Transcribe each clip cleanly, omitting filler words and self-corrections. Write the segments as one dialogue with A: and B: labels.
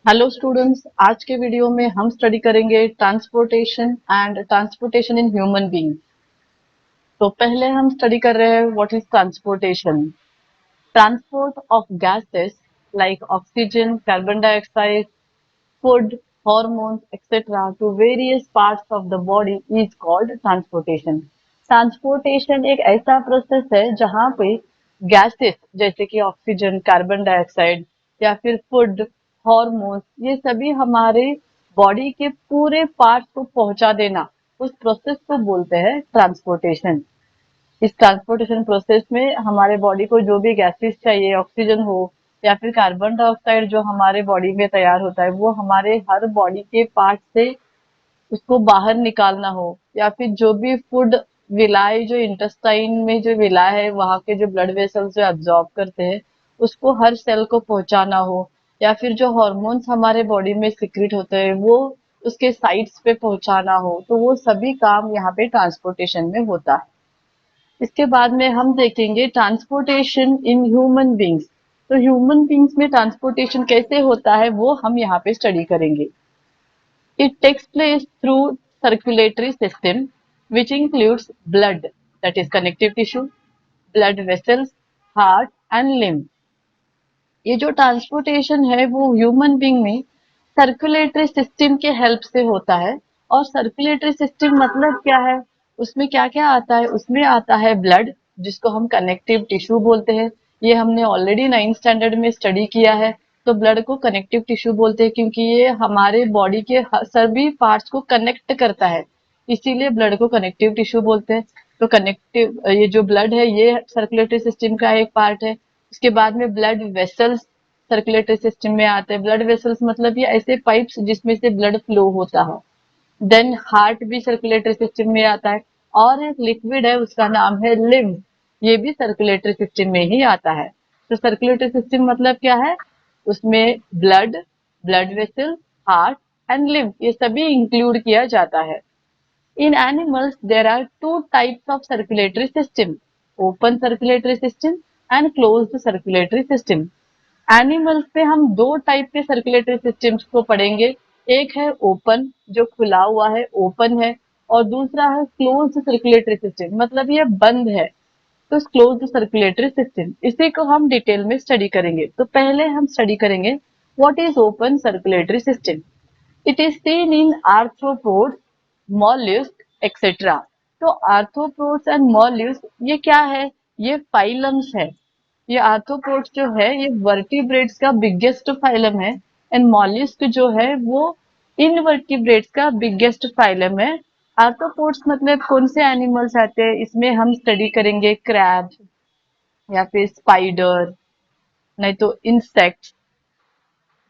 A: Hello students, आज के video में हम स्टडी करेंगे transportation and transportation in human being. तो पहले हम स्टडी कर रहे हैं what is transportation. Transport of gases like oxygen, carbon dioxide, food, hormones etcetera to various parts of the body is called transportation. Transportation एक ऐसा process है जहाँ पे गैसेस जैसे कि ऑक्सीजन, कार्बन डाइऑक्साइड या फिर फूड, हॉर्मोन्स, ये सभी हमारे बॉडी के पूरे पार्ट्स को पहुंचा देना, उस प्रोसेस को बोलते हैं ट्रांसपोर्टेशन। इस ट्रांसपोर्टेशन प्रोसेस में हमारे बॉडी को जो भी गैसेस चाहिए, ऑक्सीजन हो या फिर कार्बन डाइऑक्साइड जो हमारे बॉडी में तैयार होता है, वो हमारे हर बॉडी के पार्ट से उसको बाहर निकालना हो, या फिर जो भी फूड विलाय जो इंटेस्टाइन में जो विलाय है, वहां के जो ब्लड वेसल्स जो एब्जॉर्ब करते हैं उसको हर सेल को पहुंचाना हो, या फिर जो हॉर्मोन्स हमारे बॉडी में सिक्रेट होते हैं वो उसके साइट्स पे पहुंचाना हो, तो वो सभी काम यहाँ पे ट्रांसपोर्टेशन में होता है। इसके बाद में हम देखेंगे ट्रांसपोर्टेशन इन ह्यूमन बींग्स। तो ह्यूमन बींग्स में ट्रांसपोर्टेशन कैसे होता है वो हम यहाँ पे स्टडी करेंगे। It takes place through circulatory system which includes blood, that is connective tissue, blood vessels, heart and limb। ये जो ट्रांसपोर्टेशन है वो ह्यूमन बींग में सर्कुलेटरी सिस्टम के हेल्प से होता है। और सर्कुलेटरी सिस्टम मतलब क्या है, उसमें क्या क्या आता है, उसमें आता है ब्लड, जिसको हम कनेक्टिव टिश्यू बोलते हैं। ये हमने ऑलरेडी 9th स्टैंडर्ड में स्टडी किया है। तो ब्लड को कनेक्टिव टिश्यू बोलते हैं क्योंकि ये हमारे बॉडी के सभी पार्ट्स को कनेक्ट करता है, इसीलिए ब्लड को कनेक्टिव टिश्यू बोलते हैं। तो कनेक्टिव ये जो ब्लड है ये सर्कुलेटरी सिस्टम का एक पार्ट है। उसके बाद में ब्लड वेसल्स सर्कुलेटरी सिस्टम में आते हैं। ब्लड वेसल्स मतलब ये ऐसे पाइप्स जिसमें से ब्लड फ्लो होता है। देन हार्ट भी सर्कुलेटरी सिस्टम में आता है। और एक लिक्विड है उसका नाम है लिम्फ, ये भी सर्कुलेटरी सिस्टम में ही आता है। तो सर्कुलेटरी सिस्टम मतलब क्या है, उसमें blood, blood vessel, heart and lymph ये सभी इंक्लूड किया जाता है। In animals, there are two types of circulatory system: open circulatory system and closed circulatory system। Animals पे हम दो टाइप के सर्कुलेटरी सिस्टम्स को पढ़ेंगे। एक है ओपन, जो खुला हुआ है, ओपन है। और दूसरा है क्लोज्ड सर्कुलेटरी सिस्टम, मतलब ये बंद है। तो क्लोज्ड सर्कुलेटरी सिस्टम, इसी को हम डिटेल में स्टडी करेंगे। तो पहले हम स्टडी करेंगे what is open circulatory system. It is seen in arthropods, mollusc etcetera. तो आर्थ्रोपोड्स एंड मॉल्युस्क ये क्या है, ये फाइलम्स है। ये आर्थ्रोपोड्स जो है ये वर्टिब्रेट्स का बिगेस्ट फाइलम है। एंड मॉल्युस्क जो है वो इनवर्टिब्रेट्स का बिगेस्ट फाइलम है। आर्थ्रोपोड्स मतलब कौन से एनिमल्स आते हैं, इसमें हम स्टडी करेंगे क्रैब या फिर स्पाइडर, नहीं तो इंसेक्ट्स,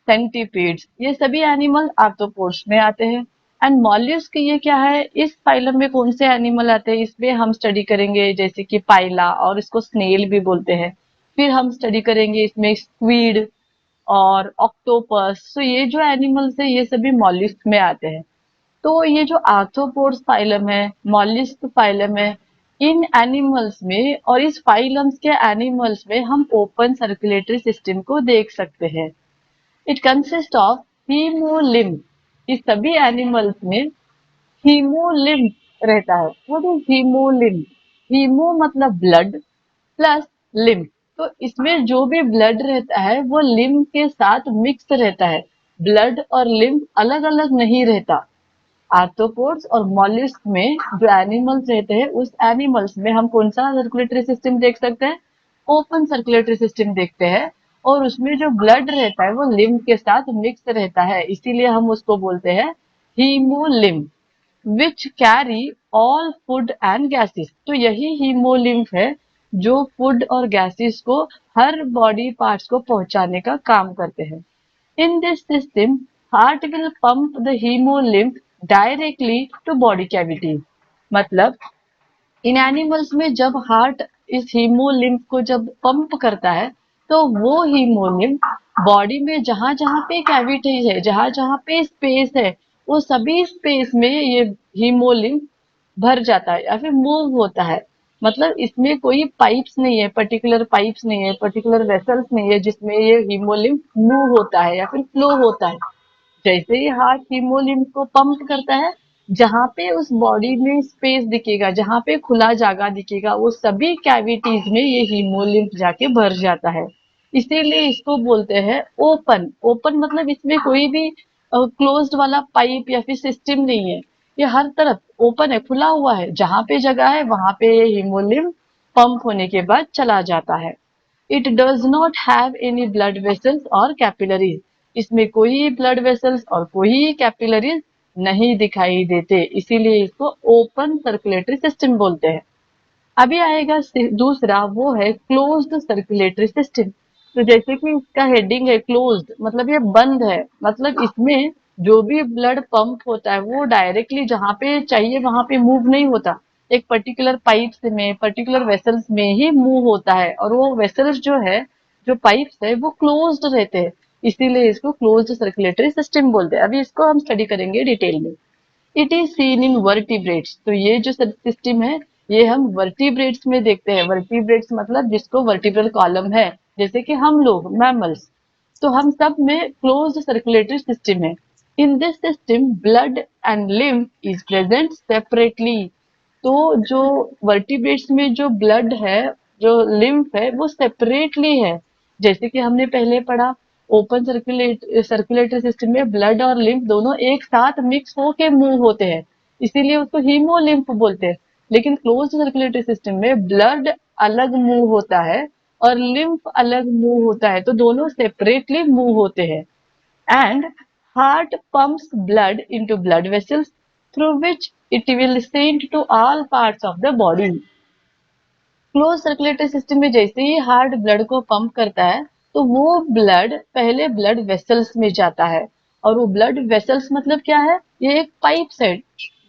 A: सेंटीपीड्स, ये सभी एनिमल आर्थ्रोपोड्स में आते हैं। एंड मॉल्युस्क ये क्या है, इस फाइलम में कौन से एनिमल आते हैं इसमें हम स्टडी करेंगे, जैसे कि पाइला, और इसको स्नेल भी बोलते हैं। फिर हम स्टडी करेंगे इसमें स्क्वीड और ऑक्टोपस। तो ये जो एनिमल्स है ये सभी मॉल्युस्क में आते हैं। तो ये जो आर्थ्रोपोड्स फाइलम है, मॉल्युस्क फाइलम है, इन एनिमल्स में और इस फाइलम्स के एनिमल्स में हम ओपन सर्कुलेटरी सिस्टम को देख सकते हैं। It consist of haemolymph. इस सभी एनिमल्स में हीमोलिम्फ रहता है। What is haemolymph? हीमो मतलब ब्लड प्लस लिम्फ। तो इसमें जो भी ब्लड रहता है वो लिम्फ के साथ मिक्स रहता है, ब्लड और लिम्फ अलग अलग नहीं रहता। आर्थ्रोपोड्स और मॉलिस्क में जो एनिमल्स रहते हैं उस एनिमल्स में हम कौन सा सर्कुलेटरी सिस्टम देख सकते हैं, ओपन सर्कुलेटरी सिस्टम देखते हैं। और उसमें जो ब्लड रहता है वो लिम्फ के साथ मिक्स रहता है, इसीलिए हम उसको बोलते हैं haemolymph, which carry all food and gases. तो यही हीमोलिम्फ है जो फूड और गैसेस को हर बॉडी पार्ट्स को पहुंचाने का काम करते हैं। In this system, heart will pump the hemolymph directly to body cavity। मतलब इन एनिमल्स में जब हार्ट इस हीमोलिम्फ को जब पंप करता है तो वो हीमोलिम्फ बॉडी में जहां जहां पे कैविटी है, जहां जहां पे स्पेस है, वो सभी स्पेस में ये हीमोलिम्फ भर जाता है या फिर मूव होता है। मतलब इसमें कोई पाइप्स नहीं है, पर्टिकुलर पाइप्स नहीं है, पर्टिकुलर वेसल्स नहीं है जिसमें ये हीमोलिम्फ मूव होता है या फिर फ्लो होता है। जैसे ही हार्ट हीमोलिम्फ को पंप करता है, जहां पे उस बॉडी में स्पेस दिखेगा, जहां पे खुला जगह दिखेगा, वो सभी कैविटीज में ये हीमोलिम्फ जाके भर जाता है। इसीलिए इसको बोलते हैं ओपन। ओपन मतलब इसमें कोई भी क्लोज्ड वाला पाइप या फिर सिस्टम नहीं है। ये हर तरफ ओपन है, खुला हुआ है, जहां पे जगह है वहां पे ये हीमोलिम्फ पंप होने के बाद चला जाता है। It does not have any blood vessels और कैपिलरीज। इसमें कोई ब्लड वेसल्स और कोई कैपिलरीज नहीं दिखाई देते, इसीलिए इसको ओपन सर्कुलेटरी सिस्टम बोलते हैं। अभी आएगा दूसरा, वो है क्लोज्ड सर्कुलेटरी सिस्टम। तो जैसे कि इसका हेडिंग है क्लोज्ड, मतलब ये बंद है, मतलब इसमें जो भी ब्लड पंप होता है वो डायरेक्टली जहां पे चाहिए वहां पे मूव नहीं होता। एक पर्टिकुलर पाइप्स में, पर्टिकुलर वेसल्स में ही मूव होता है, और वो वेसल्स जो है, जो पाइप्स है, वो क्लोज्ड रहते हैं। इसीलिए इसको क्लोज्ड सर्कुलेटरी सिस्टम बोलते हैं। अभी इसको हम स्टडी करेंगे डिटेल में। It is seen in vertebrates. तो ये जो सिस्टम है, ये हम वर्टिब्रेट्स में देखते हैं। वर्टिब्रेट्स मतलब जिसको वर्टिब्रल कॉलम है, जैसे कि हम लोग मैमल्स, तो हम सब में क्लोज्ड सर्कुलेटरी सिस्टम है। In this system blood and lymph is present separately. तो जो वर्टिब्रेट्स में जो ब्लड है, जो लिम्फ है, वो सेपरेटली है। जैसे कि हमने पहले पढ़ा, ओपन सर्कुलेटरी सिस्टम में ब्लड और लिम्फ दोनों एक साथ मिक्स होके मूव होते हैं, इसीलिए उसको हीमोलिम्फ बोलते हैं। लेकिन क्लोज सर्कुलेटरी सिस्टम में ब्लड अलग मूव होता है और लिम्फ अलग मूव होता है, तो दोनों सेपरेटली मूव होते हैं। And heart pumps blood into blood vessels through which it will send to all parts of the body. Close circulatory system में जैसे ही हार्ट ब्लड को पंप करता है, तो वो ब्लड पहले ब्लड वेसल्स में जाता है। और वो ब्लड वेसल्स मतलब क्या है? ये एक पाइप्स है,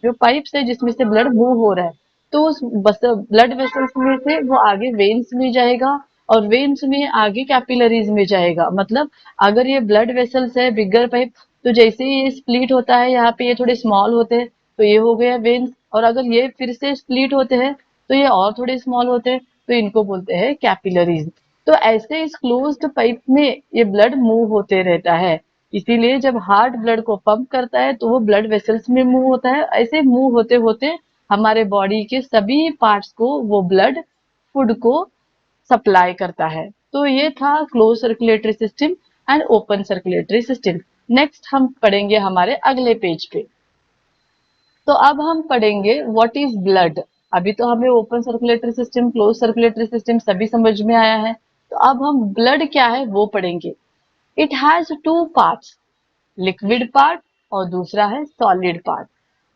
A: जो पाइप्स है जिसमें से ब्लड मूव हो रहा है। तो उस ब्लड वेसल्स में से वो आगे वेन्स में जाएगा, और वेन्स में आगे कैपिलरीज में जाएगा। मतलब अगर ये ब्लड वेसल्स है, बिगर पाइप, तो जैसे ही ये स्प्लिट होता है, यहाँ पे ये थोड़े स्मॉल होते हैं, तो ये हो गया वेन्स। और अगर ये फिर से स्प्लिट होते हैं, तो ये और थोड़े स्मॉल होते हैं, तो इनको बोलते हैं कैपिलरीज। तो ऐसे इस क्लोज्ड पाइप में ये ब्लड मूव होते रहता है। इसीलिए जब हार्ट ब्लड को पंप करता है तो वो ब्लड वेसल्स में मूव होता है। ऐसे मूव होते होते हमारे बॉडी के सभी पार्ट्स को वो ब्लड फूड को सप्लाई करता है। तो ये था close circulatory system and open circulatory system. Next हम पढ़ेंगे हमारे अगले पेज पे। तो अब हम पढ़ेंगे व्हाट इज ब्लड। अभी तो हमें open circulatory system, close circulatory system सभी समझ में आया है। तो अब हम ब्लड क्या है वो पढ़ेंगे। It has two parts, liquid part और दूसरा है सॉलिड पार्ट।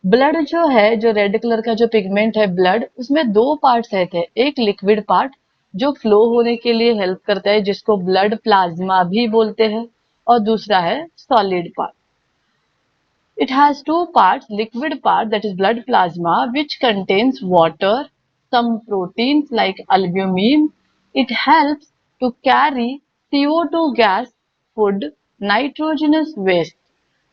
A: ब्लड जो है, जो रेड कलर का जो पिगमेंट है ब्लड, उसमें दो पार्ट्स रहते हैं। एक लिक्विड पार्ट जो फ्लो होने के लिए हेल्प करता है, जिसको ब्लड प्लाज्मा भी बोलते हैं, और दूसरा है solid part. It has two parts, liquid part that is blood plasma which contains water, some proteins like albumin. It helps to carry CO2 gas, food, nitrogenous waste.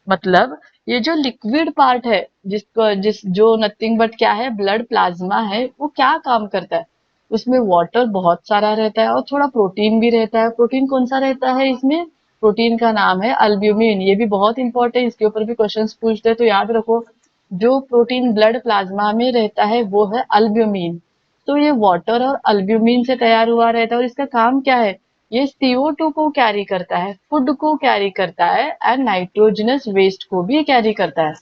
A: मतलब ये जो लिक्विड पार्ट है, जिस जो नथिंग बट क्या है, blood plasma है, वो क्या काम करता है? उसमें वाटर बहुत सारा रहता है और थोड़ा प्रोटीन भी रहता है। प्रोटीन कौन सा रहता है इसमें? प्रोटीन का नाम है अल्ब्यूमिन। ये भी बहुत इंपॉर्टेंट, इसके ऊपर भी क्वेश्चंस पूछते हैं, तो याद रखो। जो प्रोटीन ब्लड प्लाज्मा में रहता है वो है अल्ब्यूमिन। तो ये वाटर और अल्ब्यूमिन से तैयार हुआ रहता है, और इसका काम क्या है? ये CO2 को कैरी करता है, फूड को कैरी करता है, एंड नाइट्रोजनस वेस्ट को भी कैरी करता है।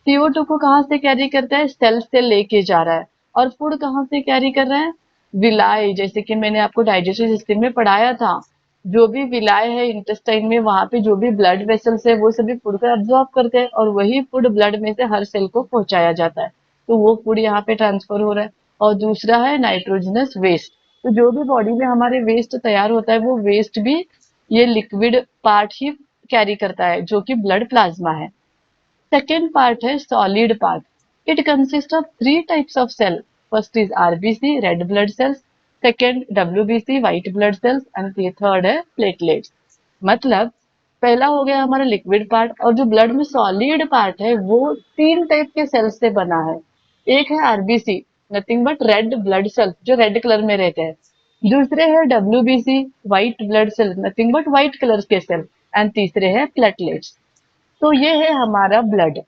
A: CO2 को कहाँ से कैरी करता है? सेल से लेके जा रहा है। और फूड कहाँ से कैरी कर रहा है? विलाय, जैसे कि मैंने आपको डाइजेस्टिव सिस्टम में पढ़ाया था। जो भी विलाय है इंटेस्टाइन में, वहां पे जो भी ब्लड वेसल्स है वो सभी फूड को एब्जॉर्ब करते हैं, और वही फूड ब्लड में से हर सेल को पहुंचाया जाता है। तो वो फूड यहाँ पे ट्रांसफर हो रहा है। और दूसरा है नाइट्रोजनस वेस्ट। तो जो भी बॉडी में हमारे वेस्ट तैयार होता है, वो वेस्ट भी ये लिक्विड पार्ट ही कैरी करता है, जो कि ब्लड प्लाज्मा है। सेकेंड पार्ट है solid part. It consist of three types of cell. First is RBC, red blood cells. Second WBC, white blood cells. And third है प्लेटलेट्स। मतलब पहला हो गया हमारा लिक्विड पार्ट, और जो ब्लड में सॉलिड पार्ट है वो तीन टाइप के सेल्स से बना है। एक है RBC, nothing but red blood cells, जो रेड कलर में रहते हैं। दूसरे है WBC, white blood cell, nothing but white colour के सेल। एंड तीसरे है प्लेटलेट्स। तो ये है हमारा ब्लड।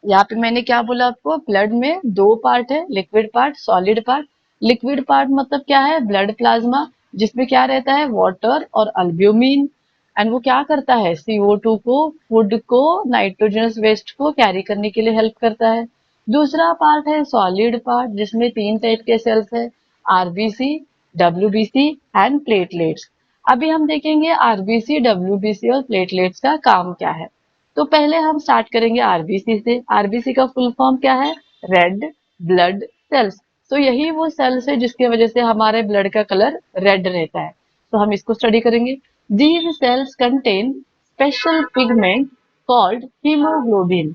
A: यहाँ पे मैंने क्या बोला आपको, ब्लड में दो पार्ट है, liquid part, solid part. Liquid part मतलब क्या है, ब्लड प्लाज्मा, जिसमें क्या रहता है, वाटर और अल्ब्यूमिन। एंड वो क्या करता है, CO2 को, फूड को, नाइट्रोजनस वेस्ट को कैरी करने के लिए हेल्प करता है। दूसरा पार्ट है सॉलिड पार्ट, जिसमें तीन टाइप के सेल्स है, RBC, WBC एंड प्लेटलेट्स। अभी हम देखेंगे RBC, WBC और प्लेटलेट्स का काम क्या है। तो पहले हम स्टार्ट करेंगे आरबीसी से। आरबीसी का फुल फॉर्म क्या है, रेड ब्लड सेल्स। तो यही वो सेल्स है जिसकी वजह से हमारे ब्लड का कलर रेड रहता है। तो हम इसको स्टडी करेंगे। These cells contain special pigment called haemoglobin.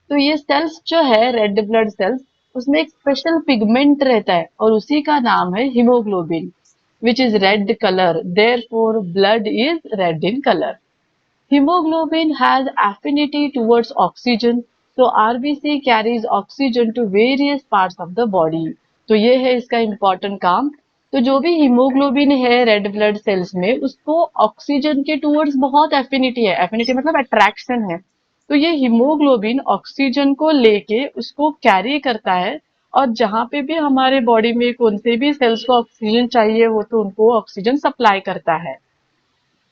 A: तो ये सेल्स जो है रेड ब्लड सेल्स, उसमें एक स्पेशल पिगमेंट रहता है और उसी का नाम है haemoglobin, which is red colour, therefore blood is red in colour. Hemoglobin has affinity towards oxygen, so RBC carries oxygen to various parts of the body. तो ये है इसका इम्पोर्टेंट काम। तो जो भी हीमोग्लोबिन है रेड ब्लड सेल्स में, उसको ऑक्सीजन के टूवर्ड्स बहुत एफिनिटी है। एफिनिटी मतलब अट्रैक्शन है। तो ये हीमोग्लोबिन ऑक्सीजन को लेके उसको कैरी करता है, और जहां पे भी हमारे बॉडी में कौन से भी सेल्स को ऑक्सीजन चाहिए, वो तो उनको ऑक्सीजन सप्लाई करता है।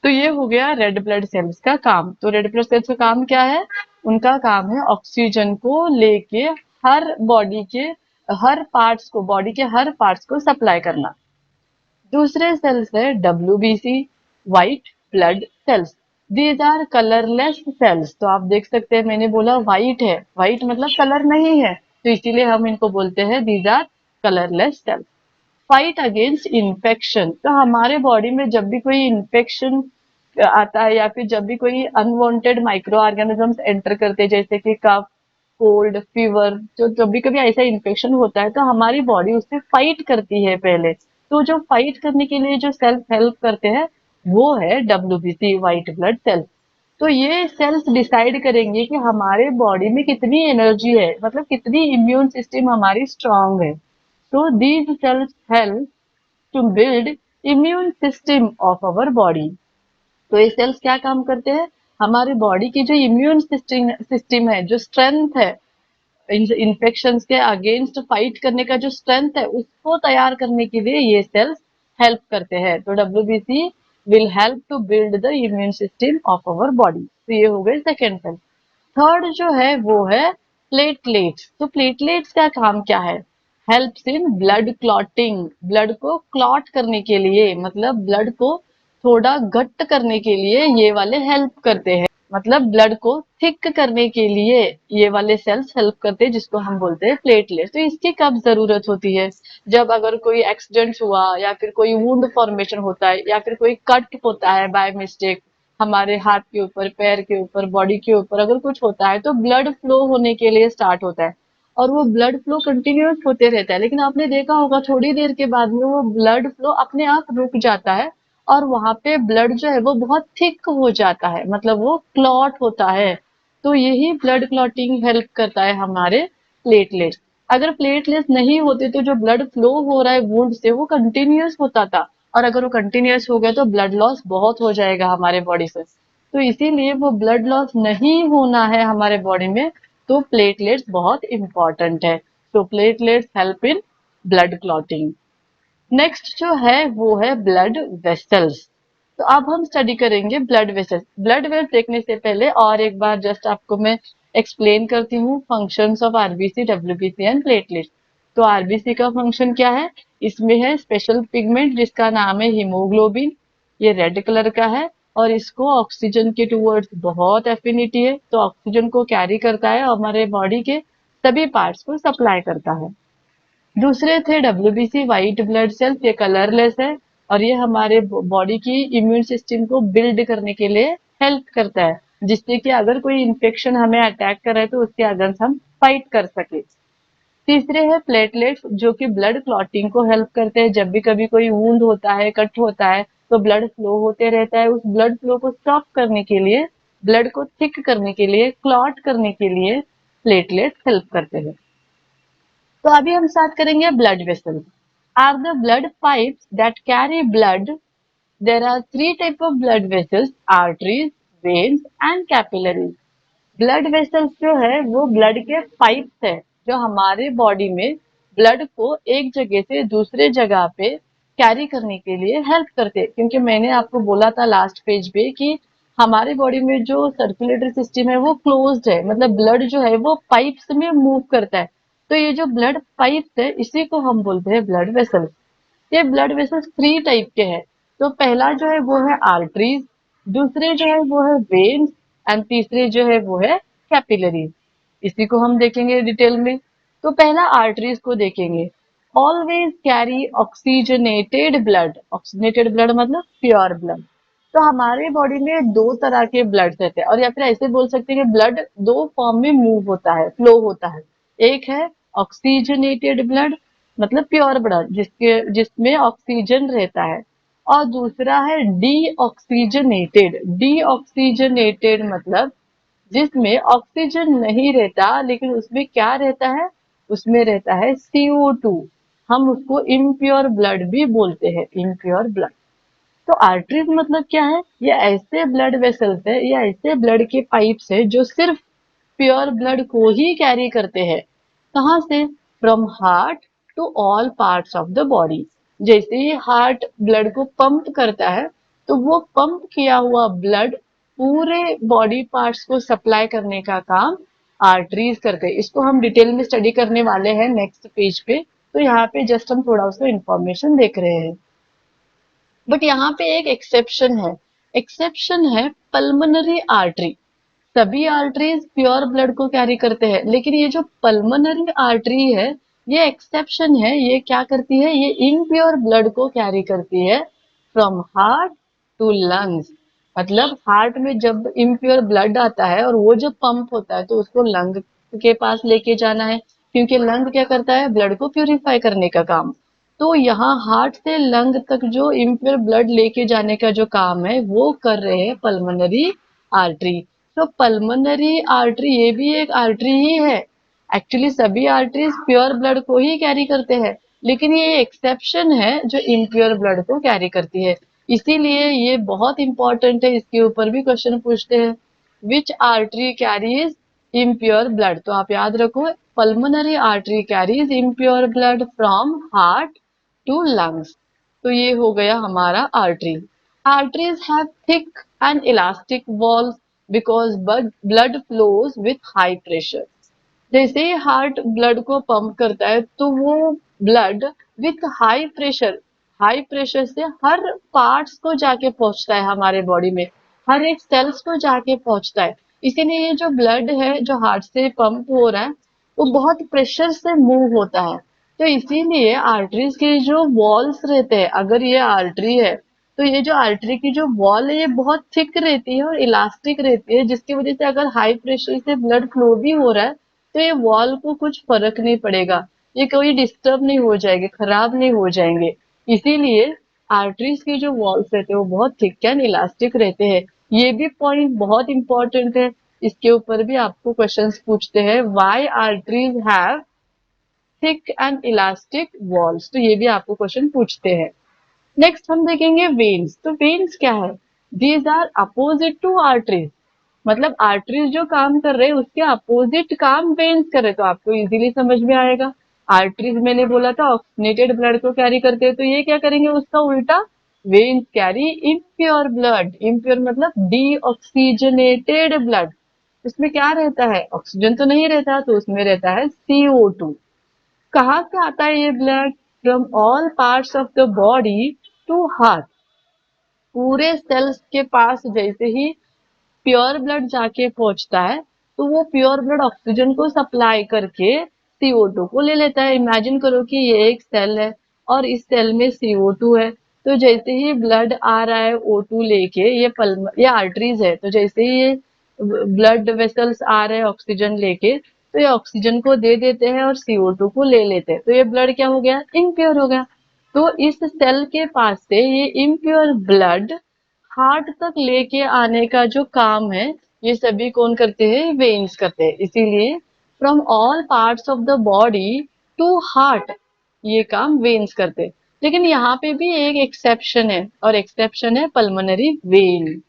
A: तो ये हो गया रेड ब्लड सेल्स का काम। तो रेड ब्लड सेल्स का काम क्या है, उनका काम है ऑक्सीजन को लेके हर बॉडी के हर पार्ट्स को, बॉडी के हर पार्ट्स को सप्लाई करना। दूसरे सेल्स है WBC, white blood cells. These are colourless cells. तो आप देख सकते हैं, मैंने बोला व्हाइट है, व्हाइट मतलब कलर नहीं है, तो इसीलिए हम इनको बोलते हैं these are colourless cells. Fight against infection. तो हमारे बॉडी में जब भी कोई इन्फेक्शन आता है, या फिर जब भी कोई अनवांटेड माइक्रो ऑर्गेनिजम्स एंटर करते हैं, जैसे कि कफ, कोल्ड, फीवर, जो जब भी कभी ऐसा इन्फेक्शन होता है, तो हमारी बॉडी उससे फाइट करती है पहले। तो जो फाइट करने के लिए जो सेल्स हेल्प करते हैं, वो है WBC, व्हाइट ब्लड सेल्स। तो ये सेल्स डिसाइड करेंगे कि हमारे बॉडी में कितनी एनर्जी है, मतलब कितनी इम्यून सिस्टम हमारी स्ट्रांग है। So these cells help to build immune system of our body. तो ये सेल्स क्या काम करते हैं, हमारी बॉडी की जो इम्यून सिस्टम है, जो स्ट्रेंथ है, इन्फेक्शन के अगेंस्ट फाइट करने का जो स्ट्रेंथ है, उसको तैयार करने के लिए ये सेल्स हेल्प करते हैं। तो WBC will help to build the immune system of our body. तो ये हो गए सेकेंड सेल। थर्ड जो है वो है प्लेटलेट्स। तो प्लेटलेट्स का काम क्या है, helps in blood clotting. Blood को क्लॉट करने के लिए, मतलब ब्लड को थोड़ा घट्ट करने के लिए ये वाले हेल्प करते हैं। मतलब ब्लड को थिक करने के लिए ये वाले सेल्स हेल्प करते हैं, जिसको हम बोलते हैं प्लेटलेट्स। तो इसकी कब जरूरत होती है, जब अगर कोई एक्सीडेंट हुआ, या फिर कोई वुंड फॉर्मेशन होता है, या फिर कोई कट होता है बाय मिस्टेक, हमारे हाथ के ऊपर, पैर के ऊपर, बॉडी के ऊपर अगर कुछ होता है, तो ब्लड फ्लो होने के लिए स्टार्ट होता है, और वो ब्लड फ्लो कंटिन्यूअस होते रहता है। लेकिन आपने देखा होगा थोड़ी देर के बाद में वो ब्लड फ्लो अपने आप रुक जाता है, और वहां पे ब्लड जो है वो बहुत थिक हो जाता है, मतलब वो क्लॉट होता है। तो यही ब्लड क्लॉटिंग हेल्प करता है हमारे प्लेटलेट्स। अगर प्लेटलेट्स नहीं होते तो जो ब्लड फ्लो हो रहा है वुंड से, वो कंटिन्यूअस होता था, और अगर वो कंटिन्यूअस हो गया तो ब्लड लॉस बहुत हो जाएगा हमारे बॉडी से। तो इसीलिए वो ब्लड लॉस नहीं होना है हमारे बॉडी में, तो प्लेटलेट्स बहुत इंपॉर्टेंट है। तो platelets help in blood clotting. Next जो है वो है ब्लड वेसल्स। तो अब हम स्टडी करेंगे ब्लड वेसल्स। ब्लड वेसल्स देखने से पहले और एक बार जस्ट आपको मैं एक्सप्लेन करती हूँ functions of RBC, WBC and platelets. तो आरबीसी का फंक्शन क्या है, इसमें है स्पेशल पिगमेंट जिसका नाम है हीमोग्लोबिन। ये रेड कलर का है, और इसको ऑक्सीजन के टूवर्ड्स बहुत एफिनिटी है, तो ऑक्सीजन को कैरी करता है और हमारे बॉडी के सभी पार्ट्स को सप्लाई करता है। दूसरे थे WBC, व्हाइट ब्लड सेल्स। ये कलरलेस है, और ये हमारे बॉडी की इम्यून सिस्टम को बिल्ड करने के लिए हेल्प करता है, जिससे कि अगर कोई इन्फेक्शन हमें अटैक कर रहा है तो उसके अगेंस्ट हम फाइट कर सके। तीसरे है प्लेटलेट्स, जो कि ब्लड क्लॉटिंग को हेल्प करते हैं। जब भी कभी कोई वुंड होता है, कट होता है, तो ब्लड फ्लो होते रहता है, उस ब्लड फ्लो को स्टॉप करने के लिए, ब्लड को थिक करने के लिए, क्लॉट करने के लिए प्लेटलेट्स हेल्प करते हैं। तो अभी हम स्टार्ट करेंगे blood vessels are the blood pipes that carry blood. There are three type of blood vessels: arteries, veins and capillaries. Blood vessels जो है वो ब्लड के पाइप्स है जो हमारे बॉडी में ब्लड को एक जगह से दूसरे जगह पे कैरी करने के लिए हेल्प करते हैं. क्योंकि मैंने आपको बोला था लास्ट पेज पे कि हमारे बॉडी में जो सर्कुलेटरी सिस्टम है वो क्लोज्ड है, मतलब ब्लड जो है वो पाइप्स में मूव करता है. तो ये जो ब्लड पाइप्स है इसी को हम बोलते हैं ब्लड वेसल्स. ये ब्लड वेसल्स थ्री टाइप के हैं. तो पहला जो है वो है आर्टरीज, दूसरे जो है वो है वेन्स एंड तीसरे जो है वो है कैपिलरीज. इसी को हम देखेंगे डिटेल में. तो पहला आर्टरीज को देखेंगे. Always carry oxygenated blood. Oxygenated blood मतलब प्योर ब्लड. तो हमारे बॉडी में दो तरह के ब्लड रहते हैं, और या फिर ऐसे बोल सकते हैं कि ब्लड दो फॉर्म में मूव होता है, फ्लो होता है. एक है ऑक्सीजनेटेड ब्लड मतलब प्योर ब्लड जिसमें ऑक्सीजन रहता है, और दूसरा है डीऑक्सीजनेटेड. डीऑक्सीजनेटेड मतलब जिसमें ऑक्सीजन नहीं रहता लेकिन उसमें क्या रहता है, उसमें रहता है CO2. हम उसको इम्प्योर ब्लड भी बोलते हैं, इम्प्योर ब्लड. तो आर्टरीज मतलब क्या है, ये ऐसे ब्लड वेसल्स है, ये ऐसे ब्लड के पाइप्स है जो सिर्फ प्योर ब्लड को ही कैरी करते हैं. कहाँ से? From heart to all parts of the body. जैसे ही हार्ट ब्लड को पंप करता है तो वो पंप किया हुआ ब्लड पूरे बॉडी पार्ट्स को सप्लाई करने का काम आर्टरीज करते हैं. इसको हम डिटेल में स्टडी करने वाले हैं नेक्स्ट पेज पे. तो यहाँ पे जस्ट हम थोड़ा उसको इन्फॉर्मेशन देख रहे हैं. बट यहाँ पे एक एक्सेप्शन है. एक्सेप्शन है पल्मोनरी आर्टरी. सभी आर्टरीज प्योर ब्लड को कैरी करते हैं, लेकिन ये जो पल्मोनरी आर्टरी है ये एक्सेप्शन है. ये क्या करती है, ये इम्प्योर ब्लड को कैरी करती है फ्रॉम हार्ट टू लंग्स. मतलब हार्ट में जब इम्प्योर ब्लड आता है और वो जब पंप होता है तो उसको लंग के पास लेके जाना है, क्योंकि लंग क्या करता है, ब्लड को प्यूरिफाई करने का काम. तो यहाँ हार्ट से लंग तक जो इम्प्योर ब्लड लेके जाने का जो काम है वो कर रहे हैं पल्मोनरी आर्टरी. तो पल्मोनरी आर्टरी ये भी एक आर्टरी ही है. एक्चुअली सभी आर्टरीज प्योर ब्लड को ही कैरी करते हैं, लेकिन ये एक्सेप्शन है जो इम्प्योर ब्लड को कैरी करती है. इसीलिए ये बहुत इंपॉर्टेंट है, इसके ऊपर भी क्वेश्चन पूछते हैं. Which artery carries impure blood. तो आप याद रखो, pulmonary artery carries impure blood from heart to lungs. तो ये हो गया हमारा artery. Arteries have thick and elastic walls because blood flows with high pressure. जैसे ही हार्ट ब्लड को पंप करता है तो वो ब्लड विथ हाई प्रेशर से हर पार्ट्स को जाके पहुंचता है हमारे बॉडी में, हर एक सेल्स को जाके पहुंचता है. इसीलिए ये जो ब्लड है जो हार्ट से पंप हो रहा है वो बहुत प्रेशर से मूव होता है. तो इसीलिए आर्टरीज के जो वॉल्स रहते हैं, अगर ये आर्टरी है तो ये जो आर्टरी की जो वॉल है ये बहुत थिक रहती है और इलास्टिक रहती है, जिसकी वजह से अगर हाई प्रेशर से ब्लड फ्लो भी हो रहा है तो ये वॉल को कुछ फर्क नहीं पड़ेगा, ये कोई डिस्टर्ब नहीं हो जाएंगे, खराब नहीं हो जाएंगे. इसीलिए आर्टरीज के जो वॉल्स रहते हैं वो बहुत थिक एंड इलास्टिक रहते हैं. ये भी पॉइंट बहुत इंपॉर्टेंट है, इसके ऊपर भी आपको क्वेश्चंस पूछते हैं. Why arteries have thick and elastic walls. तो ये भी आपको क्वेश्चन पूछते हैं. नेक्स्ट हम देखेंगे वेन्स. तो वेन्स क्या है, these are opposite to arteries. मतलब आर्टरीज जो काम कर रहे हैं उसके अपोजिट काम वेन्स कर रहे हैं. तो आपको इजीली समझ में आएगा. आर्टरीज मैंने बोला था ऑक्सीजनेटेड ब्लड को कैरी करते हैं, तो ये क्या करेंगे उसका उल्टा, veins carry impure blood. Impure मतलब डीऑक्सीजनेटेड ब्लड. उसमें क्या रहता है, ऑक्सीजन तो नहीं रहता, तो उसमें रहता है CO2. कहाँ से आता है ये blood, from all parts of the body to heart. पूरे सेल्स के पास जैसे ही प्योर ब्लड जाके पहुंचता है तो वो प्योर ब्लड ऑक्सीजन को सप्लाई करके CO2 को ले लेता है. इमेजिन करो कि ये एक सेल है और इस सेल में CO2 है. तो जैसे ही ब्लड आ रहा है O2 लेके, ये आर्टरीज है, तो जैसे ही ये ब्लड वेसल्स आ रहे हैं ऑक्सीजन लेके तो ये ऑक्सीजन को दे देते हैं और CO2 को ले लेते हैं. तो ये ब्लड क्या हो गया, इम्प्योर हो गया. तो इस सेल के पास से ये इम्प्योर ब्लड हार्ट तक लेके आने का जो काम है ये सभी कौन करते हैं, वेन्स करते हैं. इसीलिए from all parts of the body to heart, ये काम वेन्स करते हैं। लेकिन यहाँ पे भी एक एक्सेप्शन है, और एक्सेप्शन है pulmonary when.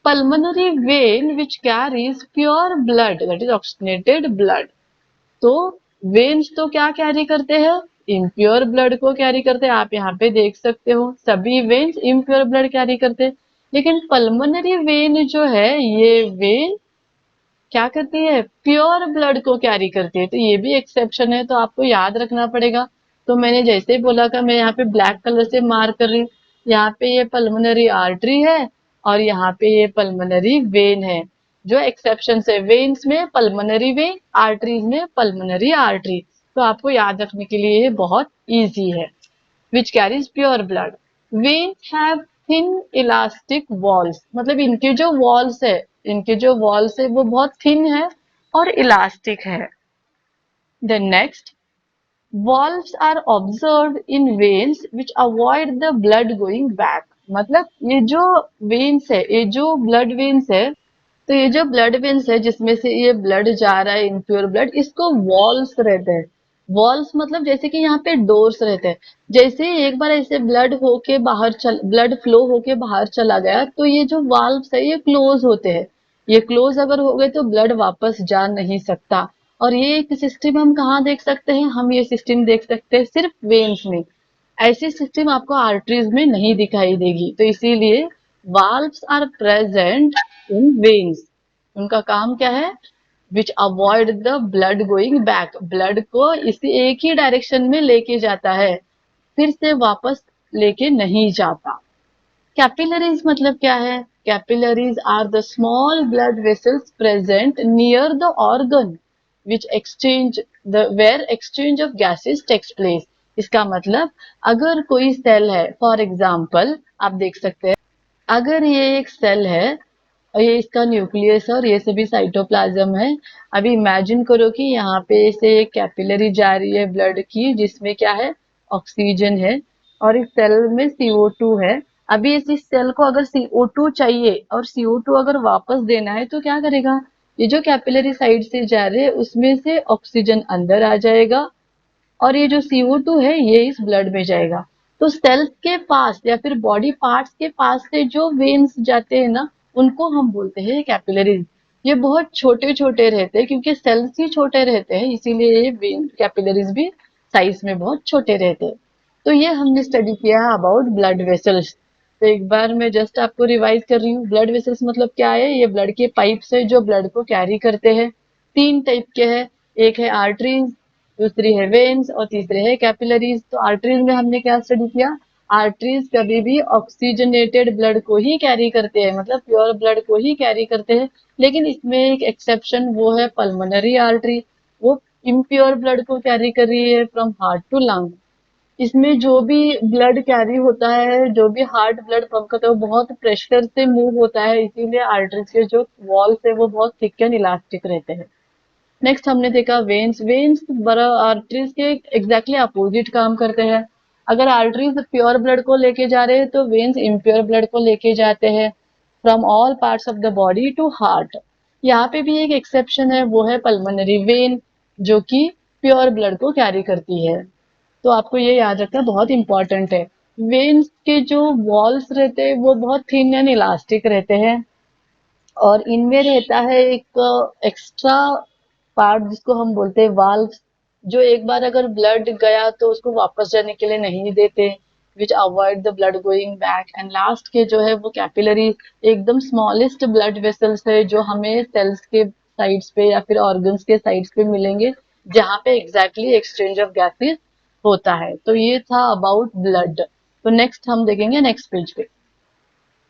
A: Pulmonary vein which carries pure blood, that is oxygenated blood. तो वेन्स तो क्या कैरी करते हैं, इम्प्योर ब्लड को कैरी करते हैं। आप यहाँ पे देख सकते हो सभी वेन्स इम्प्योर ब्लड कैरी करते हैं। लेकिन पल्मोनरी वेन जो है, ये वेन क्या करती है, प्योर ब्लड को कैरी करती है। तो ये भी एक्सेप्शन है, तो आपको याद रखना पड़ेगा। तो मैंने जैसे ही बोला था, मैं यहाँ पे ब्लैक कलर से मार्क कर रही हूँ। यहाँ पे ये पल्मोनरी आर्टरी है और यहाँ पे ये पल्मोनरी वेन है। जो एक्सेप्शन है, वेन्स में पल्मोनरी वेन, आर्टरीज में पल्मोनरी आर्टरी। तो आपको याद रखने के लिए ये बहुत ईजी है। which carries pure blood. Veins have thin elastic walls, मतलब इनके जो walls है वो बहुत thin है और elastic है। Then next, valves are observed in veins which avoid the blood going back। मतलब ये जो veins है, ये जो blood veins है, तो ये जो ब्लड वेन्स है जिसमें से ये ब्लड जा रहा है, इम्प्योर ब्लड, इसको वॉल्स रहते हैं। वॉल्स मतलब जैसे कि यहाँ पे डोर्स रहते हैं। जैसे ही एक बार ऐसे ब्लड फ्लो होके बाहर चला गया, तो ये जो वाल्व्स है ये क्लोज होते हैं। ये क्लोज अगर हो गए तो ब्लड वापस जा नहीं सकता। और ये एक सिस्टम हम कहाँ देख सकते हैं, हम ये सिस्टम देख सकते हैं सिर्फ वेन्स में। ऐसी सिस्टम आपको आर्टरीज में नहीं दिखाई देगी। तो इसीलिए valves are present in veins. उनका काम क्या है, which avoid the blood going back, blood को इसी एक ही डायरेक्शन में लेके जाता है, फिर से वापस लेके नहीं जाता। कैपिलरीज मतलब क्या है, capillaries are the small blood vessels present near the organ which exchange the where exchange of gases takes place. इसका मतलब अगर कोई सेल है, फॉर एग्जाम्पल आप देख सकते हैं, अगर ये एक सेल है और ये इसका न्यूक्लियस है और ये सभी साइटोप्लाज्म है। अभी इमेजिन करो कि यहाँ पे से एक कैपिलरी जा रही है ब्लड की, जिसमें क्या है, ऑक्सीजन है, और इस सेल में CO2 है। अभी इस सेल को अगर CO2 चाहिए और CO2 अगर वापस देना है तो क्या करेगा, ये जो कैपिलरी साइड से जा रहे हैं उसमें से ऑक्सीजन अंदर आ जाएगा और ये जो CO2 है ये इस ब्लड में जाएगा। तो सेल्स के पास या फिर बॉडी पार्ट्स के पास से जो वेन्स जाते हैं ना, उनको हम बोलते हैं कैपिलरीज। ये बहुत छोटे छोटे रहते हैं क्योंकि सेल्स ही छोटे रहते हैं, इसीलिए ये वेन कैपिलरीज भी साइज में बहुत छोटे रहते हैं। तो ये हमने स्टडी किया है अबाउट ब्लड वेसल्स। तो एक बार मैं जस्ट आपको रिवाइज कर रही हूँ। ब्लड वेसल्स मतलब क्या है, ये ब्लड के पाइप्स है जो ब्लड को कैरी करते हैं। तीन टाइप के हैं, एक है आर्टरीज, दूसरी है वेन्स और तीसरे है कैपिलरीज। तो आर्टरीज में हमने क्या स्टडी किया, आर्टरीज कभी भी ऑक्सीजनेटेड ब्लड को ही कैरी करते हैं, मतलब प्योर ब्लड को ही कैरी करते हैं। लेकिन इसमें एक एक्सेप्शन, वो है पल्मोनरी आर्टरी, वो इम्प्योर ब्लड को कैरी कर रही है फ्रॉम हार्ट टू लंग। इसमें जो भी ब्लड कैरी होता है, जो भी हार्ट ब्लड पंप करता है, वो बहुत प्रेशर से मूव होता है, इसीलिए आर्टरीज के जो वॉल्स है वो बहुत थिक एंड इलास्टिक रहते हैं। नेक्स्ट हमने देखा वेन्स। वेन्स बड़ा आर्टरीज के एग्जैक्टली अपोजिट काम करते हैं। अगर आर्टरीज प्योर ब्लड को लेके जा रहे हैं तो वेन्स इम्प्योर ब्लड को लेके जाते हैं from all parts of the body to heart. यहाँ पे भी एक एक्सेप्शन है, वो है पल्मोनरी वेन, जो कि प्योर ब्लड को कैरी करती है। तो आपको ये याद रखना बहुत इंपॉर्टेंट है। वेन्स के जो वॉल्स रहते हैं वो बहुत थिन एंड इलास्टिक रहते हैं और इनमें रहता है एक एक्स्ट्रा पार्ट जिसको हम बोलते हैं वाल्व, जो एक बार अगर ब्लड गया तो उसको वापस जाने के लिए नहीं देते, which avoid the blood going back. And last के जो है वो कैपिलरी, एकदम स्मॉलेस्ट ब्लड वेसल्स है जो हमें सेल्स के साइड्स पे या फिर ऑर्गन्स के साइड्स पे मिलेंगे, जहाँ पे एग्जैक्टली एक्सचेंज ऑफ गैसेस होता है। तो ये था अबाउट ब्लड। तो नेक्स्ट हम देखेंगे नेक्स्ट पेज पे।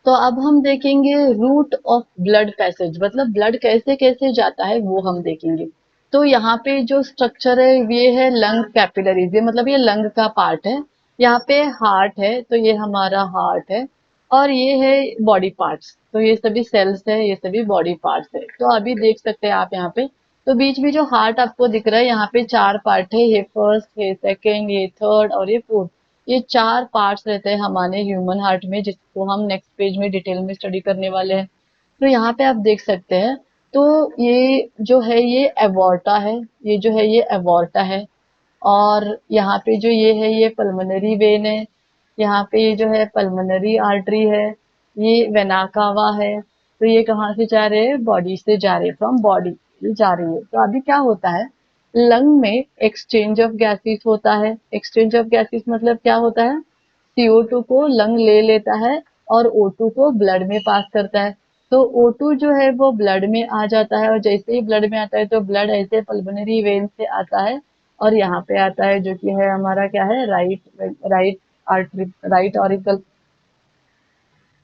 A: तो अब हम देखेंगे रूट ऑफ ब्लड पैसेज, मतलब ब्लड कैसे कैसे जाता है वो हम देखेंगे। तो यहाँ पे जो स्ट्रक्चर है ये है लंग कैपिलरीज, ये मतलब ये लंग का पार्ट है। यहाँ पे हार्ट है, तो ये हमारा हार्ट है, और ये है बॉडी पार्ट्स, तो ये सभी सेल्स है, ये सभी बॉडी पार्ट्स है। तो अभी देख सकते हैं आप यहाँ पे, तो बीच में जो हार्ट आपको दिख रहा है, यहाँ पे चार पार्ट है, ये फर्स्ट, ये सेकेंड, ये थर्ड और ये फोर्थ। ये चार पार्ट्स रहते हैं हमारे ह्यूमन हार्ट में, जिसको हम नेक्स्ट पेज में डिटेल में स्टडी करने वाले हैं। तो यहाँ पे आप देख सकते हैं, तो ये जो है ये एवोर्टा है, ये जो है ये एवोर्टा है, और यहाँ पे जो ये पल्मोनरी वेन है, यहाँ पे ये जो है पल्मोनरी आर्टरी है, ये वेना कावा है। तो ये कहाँ से जा रहे हैं? बॉडी से जा रहे हैं, फ्रॉम बॉडी ये जा रही है। तो अभी क्या होता है, लंग में एक्सचेंज ऑफ गैसेस होता है। एक्सचेंज ऑफ गैसेस मतलब क्या होता है, CO2 को लंग ले लेता है और O2 को ब्लड में पास करता है। तो O2 जो है वो ब्लड में आ जाता है, और जैसे ही ब्लड में आता है तो ब्लड ऐसे पल्मोनरी वेन से आता है और यहाँ पे आता है, जो कि है हमारा क्या है, राइट आर्टरी, राइट ऑरिकल।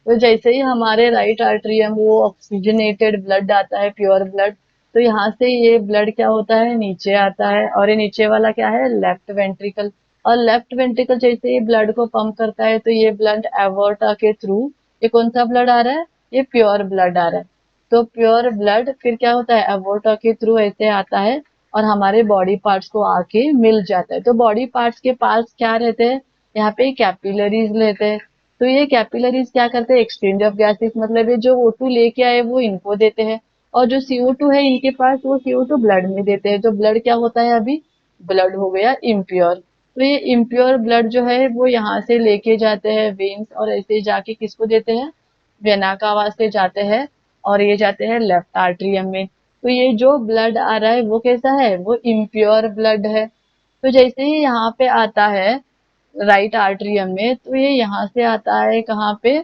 A: तो जैसे ही हमारे राइट आर्टरियम वो ऑक्सीजनेटेड ब्लड आता है, प्योर ब्लड, तो यहाँ से ये ब्लड क्या होता है, नीचे आता है। और ये नीचे वाला क्या है, लेफ्ट वेंट्रिकल। और लेफ्ट वेंट्रिकल जैसे ही ब्लड को पंप करता है तो ये ब्लड एवोर्टा के थ्रू, ये कौन सा ब्लड आ रहा है, ये प्योर ब्लड आ रहा है। तो प्योर ब्लड फिर क्या होता है, एवोर्टा के थ्रू ऐसे आता है और हमारे बॉडी पार्ट्स को आके मिल जाता है। तो बॉडी पार्ट्स के पास क्या रहते हैं, यहाँ पे कैपिलरीज रहते हैं। तो ये कैपिलरीज क्या करते हैं, एक्सचेंज ऑफ गैसेस, मतलब ये जो O2 लेके आए वो इनको देते हैं, और जो CO2 है इनके पास वो CO2 ब्लड में देते हैं। तो ब्लड क्या होता है, अभी ब्लड हो गया इम्प्योर। तो ये इम्प्योर ब्लड जो है वो यहाँ से लेके जाते हैं वेन्स, और ऐसे जाके किसको देते हैं, वेना कावा से जाते हैं, और ये जाते हैं लेफ्ट आर्टरियम में। तो ये जो ब्लड आ रहा है वो कैसा है, वो इम्प्योर ब्लड है। तो जैसे ही यहाँ पे आता है राइट आर्टरियम में, तो ये यहाँ से आता है कहाँ पे,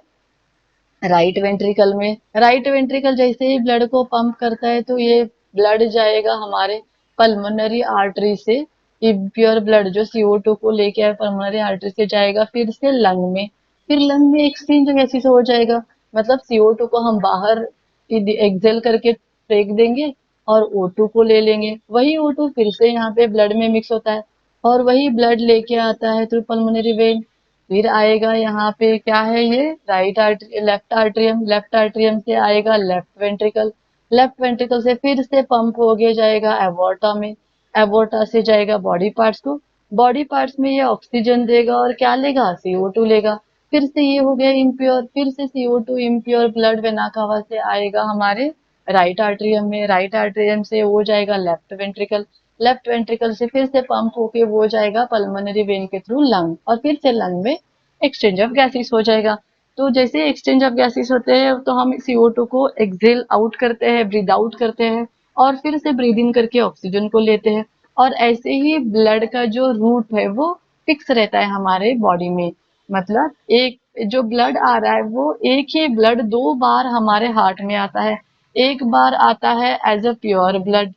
A: राइट वेंट्रिकल में। राइट वेंट्रिकल जैसे ही ब्लड को पंप करता है तो ये ब्लड जाएगा हमारे पल्मोनरी आर्टरी से, इम्प्योर ब्लड जो CO2 को लेके आए पल्मोनरी आर्टरी से जाएगा फिर से लंग में। फिर लंग में एक्सचेंज गैसेस हो जाएगा, मतलब CO2 को हम बाहर एक्सेल करके फेंक देंगे और O2 को ले लेंगे। वही O2 फिर से यहाँ पे ब्लड में मिक्स होता है और वही ब्लड लेके आता है थ्रू पल्मोनरी वेन। फिर आएगा यहाँ पे क्या है, ये right artery, left atrium, left atrium से आएगा लेफ्ट वेंट्रिकल, लेफ्ट वेंट्रिकल से फिर से पंप हो के जाएगा एवोर्टा में, एवोर्टा से जाएगा बॉडी पार्ट्स को, बॉडी पार्ट्स में ये ऑक्सीजन देगा और क्या लेगा, CO2 लेगा। फिर से ये हो गया इम्प्योर, फिर से CO2 impure blood vena cava से आएगा हमारे राइट आर्टरियम में, राइट आर्टरियम से वो जाएगा लेफ्ट वेंट्रिकल, लेफ्ट वेंट्रिकल से फिर से पंप होके वो जाएगा पल्मोनरी वेन के थ्रू लंग, और फिर से लंग में एक्सचेंज ऑफ गैसेस हो जाएगा। तो जैसे एक्सचेंज ऑफ गैसेस होते हैं तो हम CO2 को एक्सेल आउट करते हैं, ब्रीद आउट करते हैं, और फिर से ब्रीद इन करके ऑक्सीजन को लेते हैं। और ऐसे ही ब्लड का जो रूट है वो फिक्स रहता है हमारे बॉडी में, मतलब एक जो ब्लड आ रहा है वो एक ही ब्लड दो बार हमारे हार्ट में आता है। एक बार आता है as a pure blood,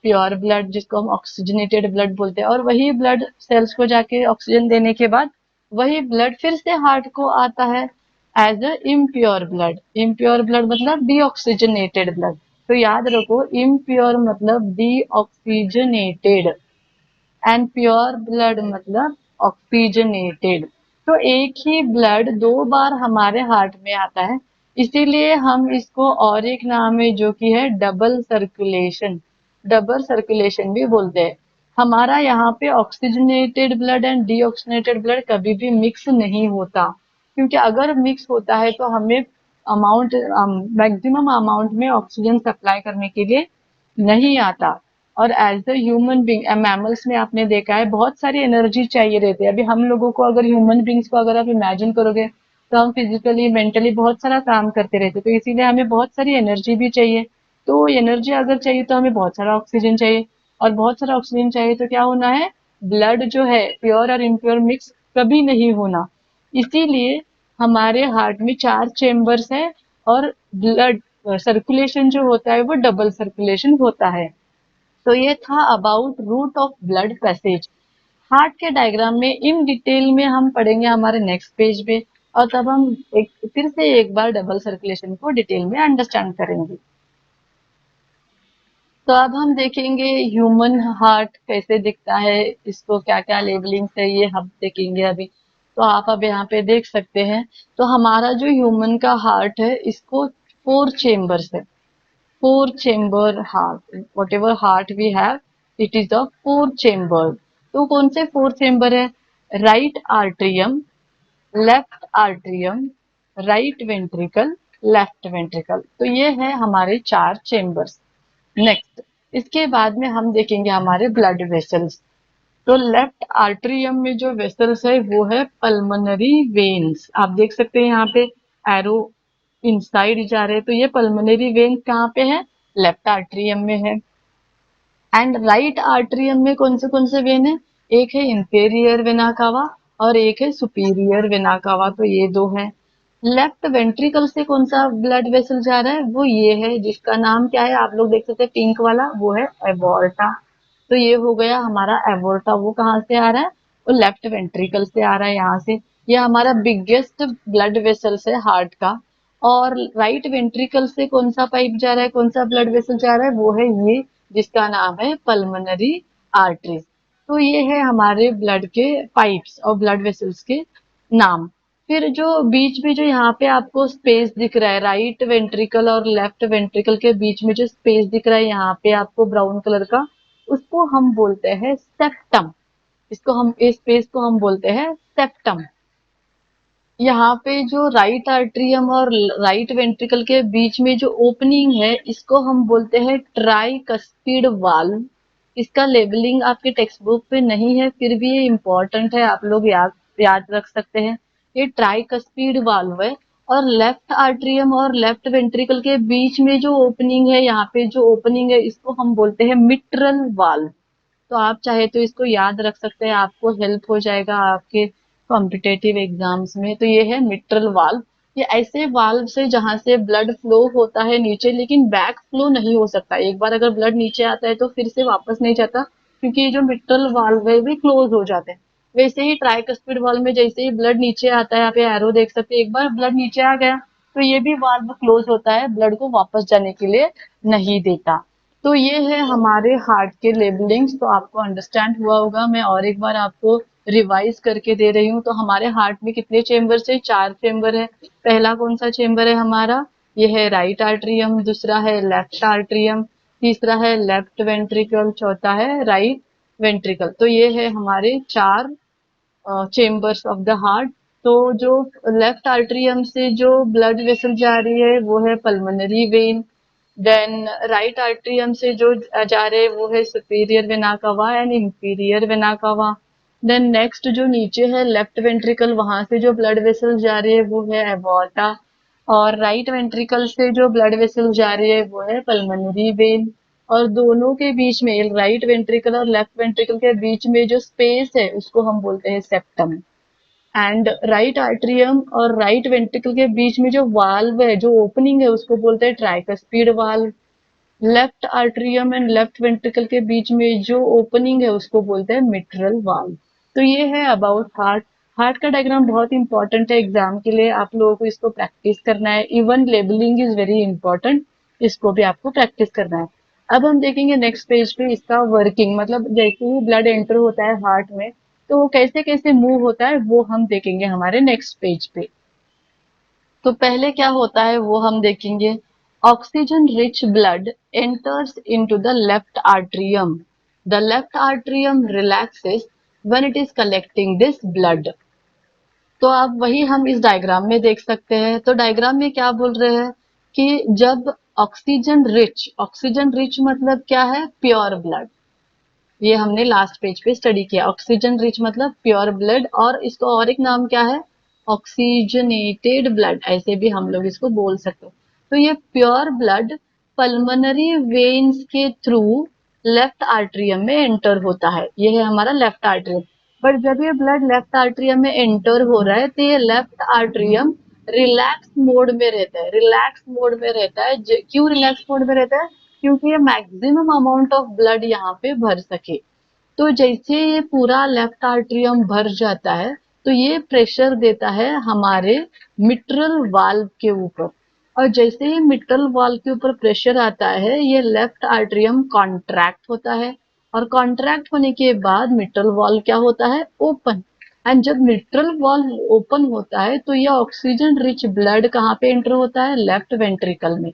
A: pure blood जिसको हम ऑक्सीजनेटेड ब्लड बोलते हैं, और वही ब्लड सेल्स को जाके ऑक्सीजन देने के बाद वही ब्लड फिर से हार्ट को आता है as a impure blood. Impure blood मतलब डीऑक्सीजनेटेड ब्लड। तो याद रखो, इम्प्योर मतलब डीऑक्सीजनेटेड एंड प्योर ब्लड मतलब ऑक्सीजनेटेड। तो एक ही ब्लड दो बार हमारे हार्ट में आता है, इसीलिए हम इसको और एक नाम है जो कि है डबल सर्कुलेशन, डबल सर्कुलेशन भी बोलते हैं। हमारा यहाँ पे oxygenated blood and deoxygenated blood कभी भी मिक्स नहीं होता, क्योंकि अगर मिक्स होता है तो हमें अमाउंट, मैक्सिमम अमाउंट में ऑक्सीजन सप्लाई करने के लिए नहीं आता। और as the human being, mammals में आपने देखा है बहुत सारी एनर्जी चाहिए रहती है। अभी हम लोगों को अगर ह्यूमन बींग्स को अगर आप इमेजिन करोगे तो हम फिजिकली मेंटली बहुत सारा काम करते रहते हैं, तो इसीलिए हमें बहुत सारी एनर्जी भी चाहिए। तो एनर्जी अगर चाहिए तो हमें बहुत सारा ऑक्सीजन चाहिए, और बहुत सारा ऑक्सीजन चाहिए तो क्या होना है, ब्लड जो है प्योर और इम्प्योर मिक्स कभी नहीं होना। इसीलिए हमारे हार्ट में 4 चेम्बर्स है, और ब्लड सर्कुलेशन जो होता है वो डबल सर्कुलेशन होता है। तो ये था about route of blood passage. Heart के डायग्राम में इन डिटेल में हम पढ़ेंगे हमारे नेक्स्ट पेज पे, और तब हम एक फिर से एक बार डबल सर्कुलेशन को डिटेल में अंडरस्टैंड करेंगे। तो अब हम देखेंगे ह्यूमन हार्ट कैसे दिखता है, इसको क्या क्या लेबलिंग है ये हम देखेंगे अभी। तो आप अब यहाँ पे देख सकते हैं, तो हमारा जो ह्यूमन का हार्ट है इसको 4 चेम्बर्स है, 4 chamber heart, whatever heart we have it is a 4 chamber. तो कौन से 4 चेम्बर है, right atrium, left atrium, right ventricle, left ventricle. तो ये है हमारे 4 चेम्बर्स। नेक्स्ट, इसके बाद में हम देखेंगे हमारे ब्लड वेसल्स। तो लेफ्ट आर्टरियम में जो वेसल्स है वो है पल्मोनरी वेन्स। आप देख सकते हैं यहाँ पे एरो इनसाइड जा रहे हैं, तो ये पल्मोनरी वेन्स कहाँ पे है? लेफ्ट आर्टरियम में है। एंड राइट आर्टरियम में कौन से वेन है? एक है इंफेरियर वेना कावा और एक है सुपीरियर वेना कावा, तो ये दो है। लेफ्ट वेंट्रिकल से कौन सा ब्लड वेसल जा रहा है? वो ये है, जिसका नाम क्या है? आप लोग देख सकते हैं पिंक वाला, वो है एवोर्टा। तो ये हो गया हमारा एवोर्टा। वो कहाँ से आ रहा है? वो लेफ्ट वेंट्रिकल से आ रहा है, यहाँ से। ये हमारा बिगेस्ट ब्लड वेसल्स है हार्ट का। और राइट वेंट्रिकल से कौन सा पाइप जा रहा है, कौन सा ब्लड वेसल जा रहा है? वो है ये, जिसका नाम है पल्मोनरी आर्टरीज। तो ये है हमारे ब्लड के पाइप्स और ब्लड वेसल्स के नाम। फिर जो बीच में जो यहाँ पे आपको स्पेस दिख रहा है, राइट वेंट्रिकल और लेफ्ट वेंट्रिकल के बीच में जो स्पेस दिख रहा है यहाँ पे आपको ब्राउन कलर का, उसको हम बोलते हैं सेप्टम। इसको हम, इस स्पेस को हम बोलते हैं सेप्टम। यहाँ पे जो राइट आर्टरियम और राइट वेंट्रिकल के बीच में जो ओपनिंग है, इसको हम बोलते हैं ट्राइकस्पिड वाल्व। इसका लेबलिंग आपके टेक्स्ट बुक पे नहीं है, फिर भी ये इम्पोर्टेंट है, आप लोग याद रख सकते हैं। ये ट्राइकस्पिड वाल्व है। और लेफ्ट आर्टरियम और लेफ्ट वेंट्रिकल के बीच में जो ओपनिंग है, यहाँ पे जो ओपनिंग है, इसको हम बोलते हैं मिट्रल वाल्व। तो आप चाहे तो इसको याद रख सकते हैं, आपको हेल्प हो जाएगा आपके कॉम्पिटेटिव एग्जाम्स में। तो ये है मिट्रल वाल्व। ये ऐसे वाल्व से जहां से ब्लड फ्लो होता है नीचे, लेकिन बैक फ्लो नहीं हो सकता। एक बार अगर ब्लड नीचे आता है तो फिर से वापस नहीं जाता, क्योंकि ये जो मिट्रल वाल्व है वे क्लोज हो जाते हैं। वैसे ही ट्राइकस्पिड वाल्व में जैसे ही ब्लड नीचे आता है, यहाँ पे एरो देख सकते हैं, एक बार ब्लड नीचे आ गया तो ये भी वाल्व क्लोज होता है, ब्लड को वापस जाने के लिए नहीं देता। तो ये है हमारे हार्ट के लेबलिंग्स। तो आपको अंडरस्टैंड हुआ होगा। मैं और एक बार आपको रिवाइज करके दे रही हूँ। तो हमारे हार्ट में कितने चेम्बर है? 4 चेम्बर है। पहला कौन सा चेम्बर है हमारा? ये है राइट आर्टरियम, दूसरा है लेफ्ट आर्टरियम, तीसरा है लेफ्ट वेंट्रिकल, चौथा है राइट वेंट्रिकल। तो ये है हमारे 4 चेम्बर्स ऑफ द हार्ट। तो जो लेफ्ट आर्टरियम से जो ब्लड वेसल जा रही है वो है pulmonary vein. Then right atrium से जो जा रहे हैं वो है superior vena cava and inferior vena cava. Then next जो नीचे है लेफ्ट वेंट्रिकल, वहां से जो ब्लड वेसल जा रही है वो है एवोर्टा। और राइट वेंट्रिकल से जो ब्लड वेसल जा रही है वो है पल्मोनरी वेन। और दोनों के बीच में, राइट वेंट्रिकल और लेफ्ट वेंट्रिकल के बीच में जो स्पेस है उसको हम बोलते हैं सेप्टम। एंड राइट आर्टरियम और राइट वेंट्रिकल के बीच में जो वाल्व है, जो ओपनिंग है, उसको बोलते हैं tricuspid valve. Left atrium and left ventricle के बीच में जो ओपनिंग है उसको बोलते हैं मिट्रल वाल्व। तो ये है अबाउट हार्ट। हार्ट का डायग्राम बहुत इंपॉर्टेंट है एग्जाम के लिए, आप लोगों को इसको प्रैक्टिस करना है। Even labelling is very important, इसको भी आपको प्रैक्टिस करना है। अब हम देखेंगे नेक्स्ट पेज पे इसका वर्किंग, मतलब जैसे ही ब्लड एंटर होता है हार्ट में तो वो कैसे कैसे मूव होता है वो हम देखेंगे हमारे नेक्स्ट पेज पे। तो पहले क्या होता है वो हम देखेंगे। Oxygen rich blood enters into the left atrium. The left atrium relaxes when it is collecting this blood. तो अब वही हम इस डायग्राम में देख सकते हैं। तो डायग्राम में क्या बोल रहे हैं कि जब ऑक्सीजन रिच मतलब क्या है? Pure blood. ये हमने लास्ट पेज पे स्टडी किया। ऑक्सीजन रिच मतलब प्योर ब्लड, और इसको और एक नाम क्या है? ऑक्सीजनेटेड ब्लड, ऐसे भी हम लोग इसको बोल सकते हैं। तो ये प्योर ब्लड पल्मोनरी वेन्स के थ्रू लेफ्ट आर्टरियम में एंटर होता है। ये है हमारा लेफ्ट आर्टरियम। बट जब ये ब्लड लेफ्ट आर्टरियम में एंटर हो रहा है तो ये लेफ्ट आर्टरियम रिलैक्स मोड में रहता है। रिलैक्स मोड में रहता है। क्यों रिलैक्स मोड में रहता है? क्योंकि ये मैक्सिमम अमाउंट ऑफ ब्लड यहाँ पे भर सके। तो जैसे ये पूरा लेफ्ट आर्टरियम भर जाता है तो ये प्रेशर देता है हमारे मिट्रल वाल्व के ऊपर। और जैसे ही मिट्रल वाल्व के ऊपर प्रेशर आता है ये लेफ्ट आर्टरियम कॉन्ट्रैक्ट होता है। और कॉन्ट्रैक्ट होने के बाद मिट्रल वाल्व क्या होता है? ओपन। एंड जब मिट्रल वाल्व ओपन होता है तो यह ऑक्सीजन रिच ब्लड कहाँ पे एंटर होता है? लेफ्ट वेंट्रिकल में।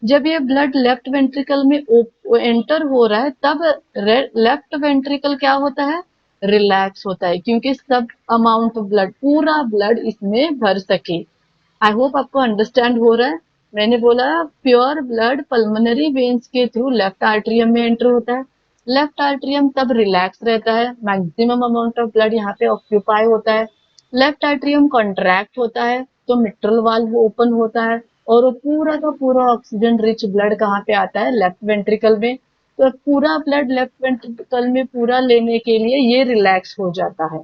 A: जब ये ब्लड लेफ्ट वेंट्रिकल में एंटर हो रहा है तब लेफ्ट वेंट्रिकल क्या होता है? रिलैक्स होता है, क्योंकि सब अमाउंट ऑफ ब्लड, पूरा ब्लड इसमें भर सके। आई होप आपको अंडरस्टैंड हो रहा है। मैंने बोला प्योर ब्लड पल्मोनरी वेन्स के थ्रू लेफ्ट आर्टरियम में एंटर होता है। लेफ्ट आर्ट्रियम तब रिलैक्स रहता है, मैक्सिमम अमाउंट ऑफ ब्लड यहाँ पे ऑक्यूपाई होता है। लेफ्ट आर्ट्रियम कॉन्ट्रैक्ट होता है तो मिट्रल वाल्व ओपन होता है और वो पूरा का पूरा ऑक्सीजन रिच ब्लड कहाँ पे आता है, लेफ्ट वेंट्रिकल में। तो पूरा ब्लड लेफ्ट वेंट्रिकल में पूरा लेने के लिए ये रिलैक्स हो जाता है।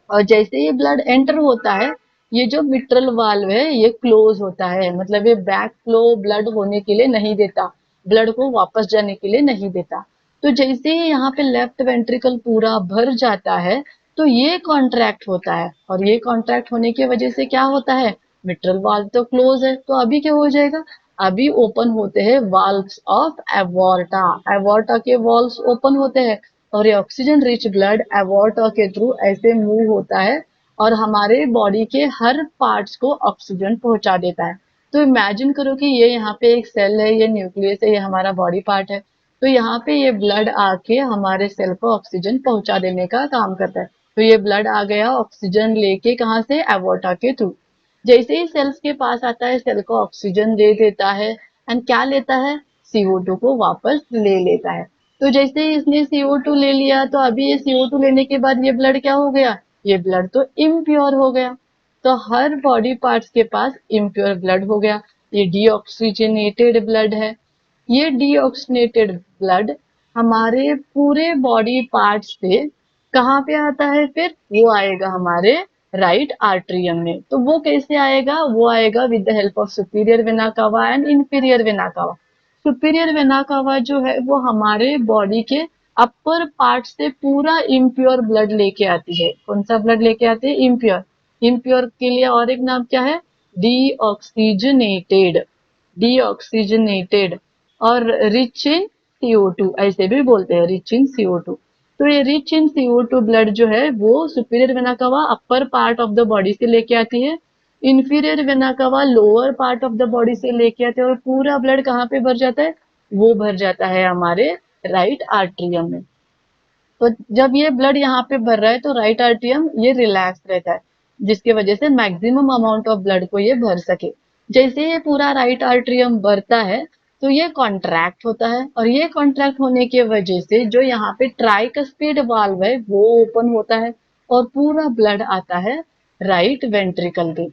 A: और जैसे ये ब्लड एंटर होता है, ये जो मिट्रल वाल्व है ये क्लोज होता है, मतलब ये बैक फ्लो ब्लड होने के लिए नहीं देता, ब्लड को वापस जाने के लिए नहीं देता। तो जैसे ही यहाँ पे लेफ्ट वेंट्रिकल पूरा भर जाता है तो ये कॉन्ट्रैक्ट होता है, और ये कॉन्ट्रैक्ट होने की वजह से क्या होता है, मिट्रल वाल्व तो क्लोज है तो अभी क्या हो जाएगा, अभी ओपन होते हैं वाल्व्स ऑफ एवोर्टा, एवोर्टा के वॉल्व्स ओपन होते हैं और ये ऑक्सीजन रिच ब्लड एवोर्टा के थ्रू ऐसे मूव होता है और हमारे बॉडी के हर पार्ट्स को ऑक्सीजन पहुंचा देता है। तो इमेजिन करो कि ये यहाँ पे एक सेल है, ये न्यूक्लियस है, ये हमारा बॉडी पार्ट है। तो यहाँ पे ये ब्लड आके हमारे सेल को ऑक्सीजन पहुंचा देने का काम करता है। तो ये ब्लड आ गया ऑक्सीजन लेके, कहाँ से, एवोर्टा के थ्रू। जैसे ही सेल्स के पास आता है सेल को ऑक्सीजन दे देता है एंड क्या लेता है, CO2 को वापस ले लेता है। तो जैसे ही इसने CO2 ले लिया तो अभी ये CO2 लेने के बाद ये ब्लड क्या हो गया, ये ब्लड तो इम्प्योर हो गया। तो हर बॉडी पार्ट्स के पास इम्प्योर ब्लड हो गया, ये डीऑक्सीजनेटेड ब्लड है। ये डीऑक्सीजनेटेड ब्लड हमारे पूरे बॉडी पार्ट्स से कहाँ पे आता है, फिर वो आएगा हमारे राइट आर्ट्रियम में। तो वो कैसे आएगा, वो आएगा with the help of superior vena cava and inferior vena कावा। सुपीरियर वेना कावा जो है वो हमारे बॉडी के अपर पार्ट से पूरा इम्प्योर ब्लड लेके आती है। कौन सा ब्लड लेके आती है, इम्प्योर। इम्प्योर के लिए और एक नाम क्या है, डीऑक्सीजनेटेड, डीऑक्सीजनेटेड और रिच इन CO2 ऐसे भी बोलते हैं, रिच इन CO2। तो ये रिच इन CO2 ब्लड जो है वो सुपीरियर वेना कावा upper part of the body से लेके आती है, इंफीरियर वेना कावा lower part of the body से लेके आते हैं और पूरा ब्लड कहाँ पे भर जाता है, वो भर जाता है हमारे राइट आर्ट्रियम में। तो जब ये ब्लड यहाँ पे भर रहा है तो राइट आर्ट्रियम ये रिलैक्स रहता है, जिसकी वजह से मैक्सिमम अमाउंट ऑफ ब्लड को ये भर सके। जैसे ये पूरा राइट आर्ट्रियम भरता है तो ये कॉन्ट्रैक्ट होता है और ये कॉन्ट्रैक्ट होने की वजह से जो यहाँ पे ट्राइकस्पिड वाल्व है वो ओपन होता है और पूरा ब्लड आता है राइट वेंट्रिकल पे।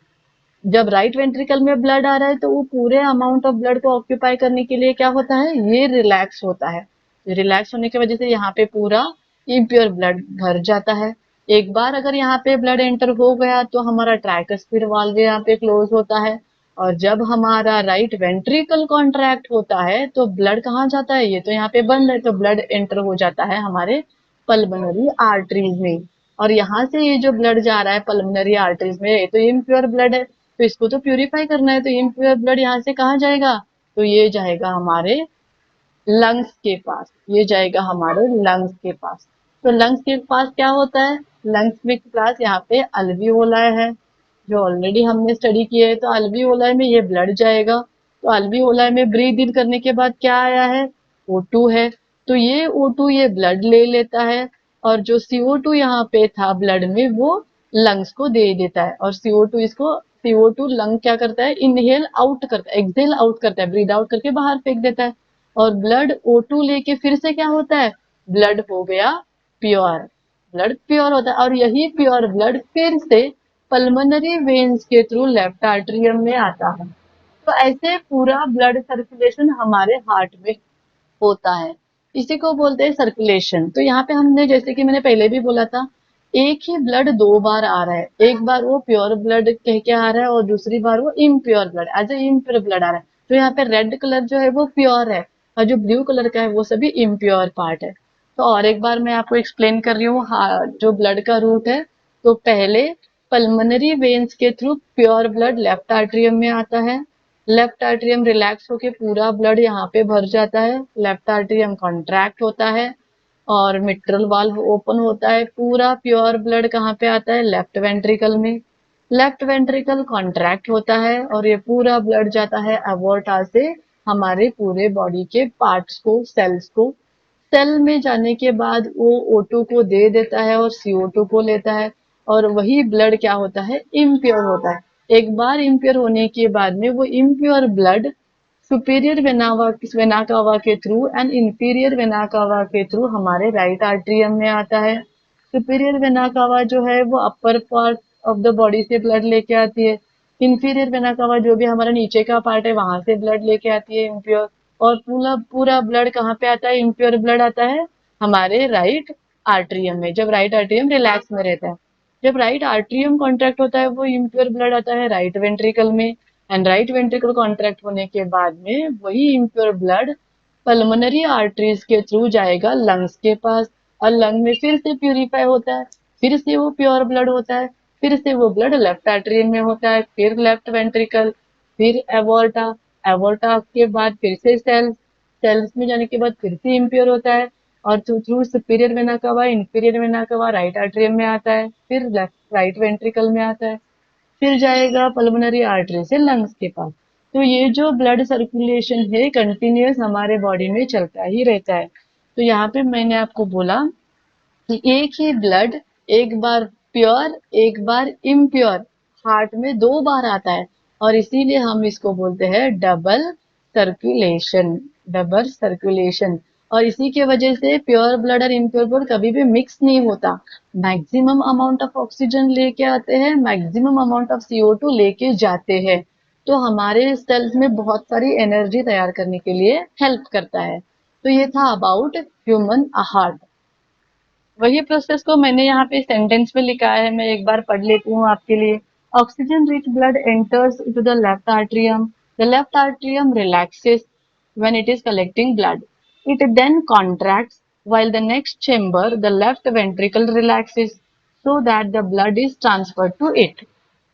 A: जब राइट वेंट्रिकल में ब्लड आ रहा है तो वो पूरे अमाउंट ऑफ ब्लड को ऑक्यूपाई करने के लिए क्या होता है, ये रिलैक्स होता है। रिलैक्स होने की वजह से यहाँ पे पूरा इम्प्योर ब्लड भर जाता है। एक बार अगर यहाँ पे ब्लड एंटर हो गया तो हमारा ट्राइकस्पिड वाल्व यहाँ पे क्लोज होता है और जब हमारा राइट वेंट्रिकल कॉन्ट्रैक्ट होता है तो ब्लड कहाँ जाता है, ये तो यहाँ पे बंद है, तो ब्लड एंटर हो जाता है हमारे पल्मोनरी आर्टरीज में। और यहाँ से ये जो ब्लड जा रहा है पल्मोनरी आर्टरीज में, ये तो इम्प्योर ब्लड है तो इसको तो प्यूरिफाई करना है, तो इम्प्योर ब्लड यहाँ से कहाँ जाएगा, तो ये जाएगा हमारे लंग्स के पास, ये जाएगा हमारे लंग्स के पास। तो लंग्स के पास क्या होता है, लंग्स में पास यहाँ पे अल्वियोलाई है जो ऑलरेडी हमने स्टडी किया है। तो अल्वियोलाई में ये ब्लड जाएगा, तो अल्वियोलाई में ब्रीथ इन करने के बाद क्या आया है, O2 है। तो ये O2 ये ब्लड ले लेता है और जो CO2 यहाँ पे था ब्लड में वो लंग्स को दे देता है और CO2 लंग क्या करता है, इनहेल आउट करता है, एक्सहेल आउट करता है, ब्रीद आउट करके बाहर फेंक देता है। और ब्लड O2 लेके फिर से क्या होता है, ब्लड हो गया प्योर, ब्लड प्योर होता है और यही प्योर ब्लड फिर से पल्मोनरी वेन्स के थ्रू लेफ्ट आर्टरियम में आता है। तो ऐसे पूरा ब्लड सर्कुलेशन हमारे हार्ट में होता है, इसी को बोलते हैं सर्कुलेशन। तो यहाँ पे हमने जैसे कि मैंने पहले भी बोला था, एक ही ब्लड दो बार आ रहा है, एक बार वो प्योर ब्लड कह के आ रहा है और दूसरी बार वो impure blood as a impure blood आ रहा है। तो यहाँ पे रेड कलर जो है वो प्योर है और जो ब्लू कलर का है वो सभी इम्प्योर पार्ट है। तो और एक बार मैं आपको एक्सप्लेन कर रही हूँ जो ब्लड का रूट है। तो पहले पल्मोनरी वेन्स के through pure blood left atrium में आता है, लेफ्ट आर्टरियम रिलैक्स होके पूरा ब्लड यहाँ पे भर जाता है, लेफ्ट आर्टरियम कॉन्ट्रैक्ट होता है और मिट्रल वाल्व ओपन होता है, पूरा प्योर ब्लड कहाँ पे आता है, लेफ्ट वेंट्रिकल में। लेफ्ट वेंट्रिकल कॉन्ट्रैक्ट होता है और ये पूरा ब्लड जाता है अवोर्टा से हमारे पूरे बॉडी के पार्ट्स को, सेल्स को। सेल में जाने के बाद वो O2 को दे देता है और CO2 को लेता है और वही ब्लड क्या होता है, इम्प्योर होता है। एक बार इम्प्योर होने के बाद में वो इम्प्योर ब्लड सुपीरियर वेना कावा के थ्रू एंड इंफीरियर वेना कावा के थ्रू हमारे राइट आर्टरियम में आता है। सुपीरियर वेना कावा जो है वो upper part of the body से ब्लड लेके आती है। इंफीरियर वेना कावा जो भी हमारा नीचे का पार्ट है वहां से ब्लड लेके आती है इम्प्योर। और पूरा पूरा ब्लड कहाँ पे आता है? इम्प्योर ब्लड आता है हमारे राइट आर्टरियम में, जब राइट आर्टरियम रिलैक्स में रहता है। जब राइट आर्टरियम कॉन्ट्रैक्ट होता है वो इम्प्योर ब्लड आता है राइट वेंट्रिकल में, एंड राइट वेंट्रिकल कॉन्ट्रैक्ट होने के बाद में वही इम्प्योर ब्लड पल्मोनरी आर्टरीज के थ्रू जाएगा लंग्स के पास, और लंग में फिर से प्यूरिफाई होता है, फिर से वो प्योर ब्लड होता है, फिर से वो ब्लड लेफ्ट आर्टरी में होता है, फिर लेफ्ट वेंट्रिकल, फिर एवोर्टा, एवोर्टा के बाद फिर से सेल्स, सेल्स में जाने के बाद फिर से इम्प्योर होता है, और थ्रू सुपीरियर वेना कवा इंफीरियर वेना कवा राइट आर्टरियम में आता है, फिर लेफ्ट राइट वेंट्रिकल में आता है, फिर जाएगा पल्मोनरी आर्टरी से लंग्स के पास। तो ये जो ब्लड सर्कुलेशन है कंटिन्यूअस हमारे बॉडी में चलता ही रहता है। तो यहाँ पे मैंने आपको बोला कि एक ही ब्लड एक बार प्योर एक बार इम्प्योर हार्ट में 2 बार आता है, और इसीलिए हम इसको बोलते हैं डबल सर्कुलेशन, डबल सर्कुलेशन। और इसी की वजह से प्योर ब्लड और इम्प्योर ब्लड कभी भी मिक्स नहीं होता। मैक्सिमम अमाउंट ऑफ ऑक्सीजन लेके आते हैं, मैक्सिमम अमाउंट ऑफ CO2 लेके जाते हैं। तो हमारे सेल्स में बहुत सारी एनर्जी तैयार करने के लिए हेल्प करता है। तो ये था अबाउट ह्यूमन हार्ट। वही प्रोसेस को मैंने यहाँ पे सेंटेंस में लिखा है, मैं एक बार पढ़ लेती हूँ आपके लिए। Oxygen rich blood enters into the left atrium, the left atrium relaxes when it is collecting blood. It then contracts while the next chamber, the left ventricle, relaxes so that the blood is transferred to it.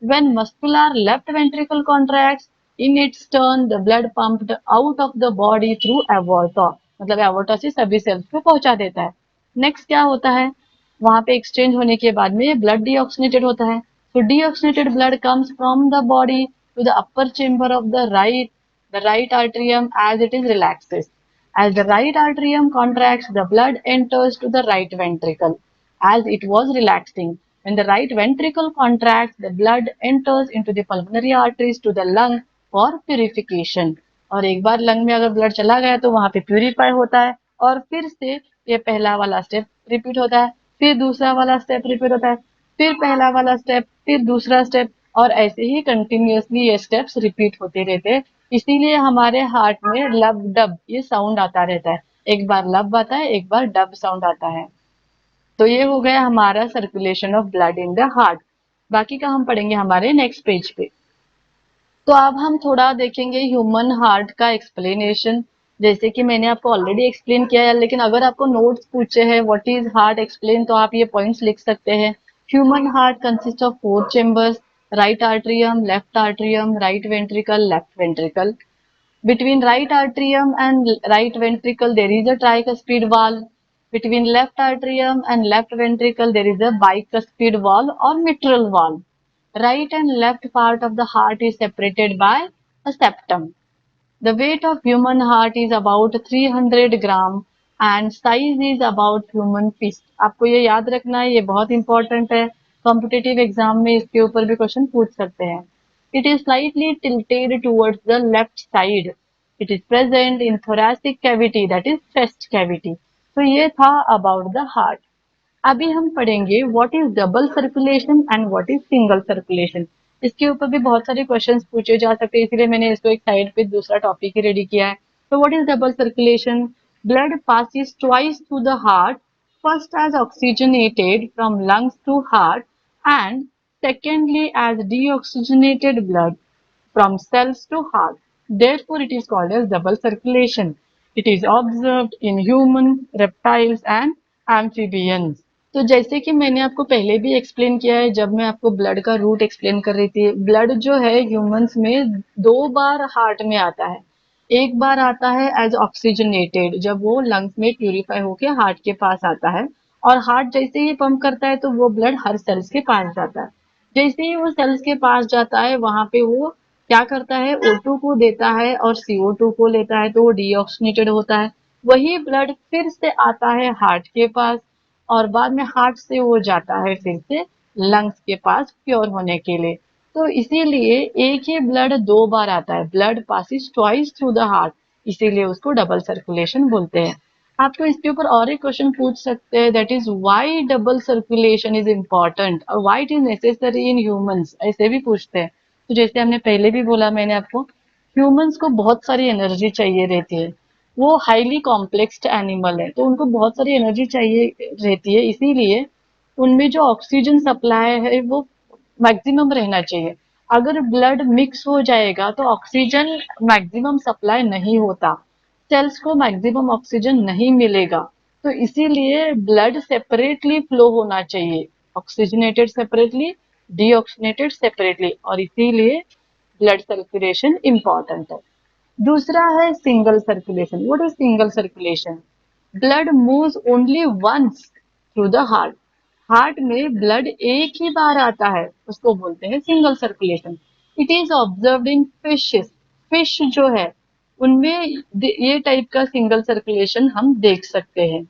A: When muscular left ventricle contracts, in its turn, the blood pumped out of the body through aorta. मतलब aorta से सभी sales को पहुंचा देता है। Next क्या होता है? वहां पे एक्सचेंज होने के बाद में ब्लड डीऑक्सीनेटेड होता है। तो deoxygenated blood comes from the body to the upper chamber of the right atrium as it is relaxes. As the right atrium contracts, the blood enters to the right ventricle as it was relaxing. When the right ventricle contracts, the blood enters into the pulmonary arteries to the lung for purification. और एक बार lung में अगर blood चला गया तो वहां पे purify होता है, और फिर से ये पहला वाला स्टेप रिपीट होता है, फिर दूसरा वाला स्टेप रिपीट होता है, फिर पहला वाला स्टेप, फिर दूसरा स्टेप, और ऐसे ही कंटिन्यूअसली ये स्टेप्स रिपीट होते रहते हैं। इसीलिए हमारे हार्ट में लब डब ये साउंड आता रहता है। एक बार लब आता है, एक बार डब साउंड आता है। तो ये हो गया हमारा circulation of blood in the heart. बाकी का हम पढ़ेंगे हमारे नेक्स्ट पेज पे। तो अब हम थोड़ा देखेंगे ह्यूमन हार्ट का एक्सप्लेनेशन। जैसे कि मैंने आपको ऑलरेडी एक्सप्लेन किया है, लेकिन अगर आपको नोट्स पूछे हैं व्हाट इज हार्ट एक्सप्लेन, तो आप ये पॉइंट्स लिख सकते हैं। Human heart consist of 4 chambers, right atrium, left atrium, right ventricle, left ventricle. Between right atrium and right ventricle, there is a tricuspid valve. Between left atrium and left ventricle, there is a bicuspid valve or mitral valve. Right and left part of the heart is separated by a septum. The weight of human heart is about 300 gram and size is about human fist. आपको ये याद रखना है, ये बहुत important है। Competitive exam में इसके ऊपर भी क्वेश्चन पूछ सकते हैं। It is slightly tilted towards the left side. It is present in thoracic cavity, that is chest cavity. तो ये था about the heart. अभी हम पढ़ेंगे what is double circulation and what is single circulation. इसके ऊपर भी बहुत सारे क्वेश्चंस पूछे जा सकते हैं, इसीलिए मैंने इसको एक साइड पे दूसरा टॉपिक ही रेडी किया है। तो what is double circulation? Blood passes twice through the heart, first as oxygenated from lungs to heart and secondly as deoxygenated blood from cells to heart. Therefore, it is called as double circulation. It is observed in human, reptiles and amphibians. तो जैसे कि मैंने आपको पहले भी explain किया है, जब मैं आपको ब्लड का रूट एक्सप्लेन कर रही थी, ब्लड जो है ह्यूमंस में 2 बार हार्ट में आता है। एक बार आता है एज ऑक्सीजनेटेड, जब वो लंग्स में प्यूरिफाई होके हार्ट के पास आता है, और हार्ट जैसे ही पंप करता है तो वो ब्लड हर सेल्स के पास जाता है। जैसे ही वो सेल्स के पास जाता है वहां पे वो क्या करता है, O2 को देता है और CO2 को लेता है, तो वो डीऑक्सीनेटेड होता है। वही ब्लड फिर से आता है हार्ट के पास, और बाद में हार्ट से वो जाता है फिर से लंग्स के पास प्योर होने के लिए। तो इसीलिए एक ही ब्लड दो बार आता है, blood passes twice through the heart, इसीलिए उसको डबल सर्कुलेशन बोलते हैं। आपको इसके ऊपर और एक क्वेश्चन पूछ सकते हैं, that is why double circulation is important और why it is necessary in humans, ऐसे भी पूछते हैं। तो जैसे हमने पहले भी बोला मैंने आपको, ह्यूमंस को बहुत सारी एनर्जी चाहिए रहती है, वो हाईली कॉम्प्लेक्स्ड एनिमल है, तो उनको बहुत सारी एनर्जी चाहिए रहती है, इसीलिए उनमें जो ऑक्सीजन सप्लाई है वो मैक्सिमम रहना चाहिए। अगर ब्लड मिक्स हो जाएगा तो ऑक्सीजन मैक्सिमम सप्लाई नहीं होता, सेल्स को मैक्सिमम ऑक्सीजन नहीं मिलेगा। तो इसीलिए ब्लड सेपरेटली फ्लो होना चाहिए, ऑक्सीजनेटेड सेपरेटली, डीऑक्सीजनेटेड सेपरेटली, और इसीलिए ब्लड सर्कुलेशन इंपॉर्टेंट है। दूसरा है single circulation. What is single circulation? Blood moves only once through the heart. Heart में ब्लड एक ही बार आता है, उसको बोलते हैं single circulation. It is observed in fishes. Fish जो है उनमें ये टाइप का सिंगल सर्कुलेशन हम देख सकते हैं।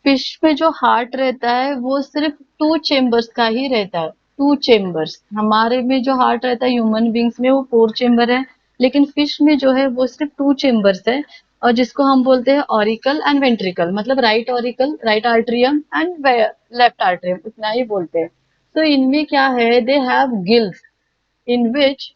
A: फिश में जो हार्ट रहता है वो सिर्फ टू चेम्बर्स का ही रहता है, टू चेम्बर्स। हमारे में जो हार्ट रहता है ह्यूमन बींग्स में वो फोर चेम्बर है, लेकिन फिश में जो है वो सिर्फ टू चेम्बर्स है, और जिसको हम बोलते हैं ऑरिकल एंड वेंट्रिकल, मतलब right auricle, right atrium and left atrium, इतना ही बोलते हैं। तो इनमें क्या है, they have gills in which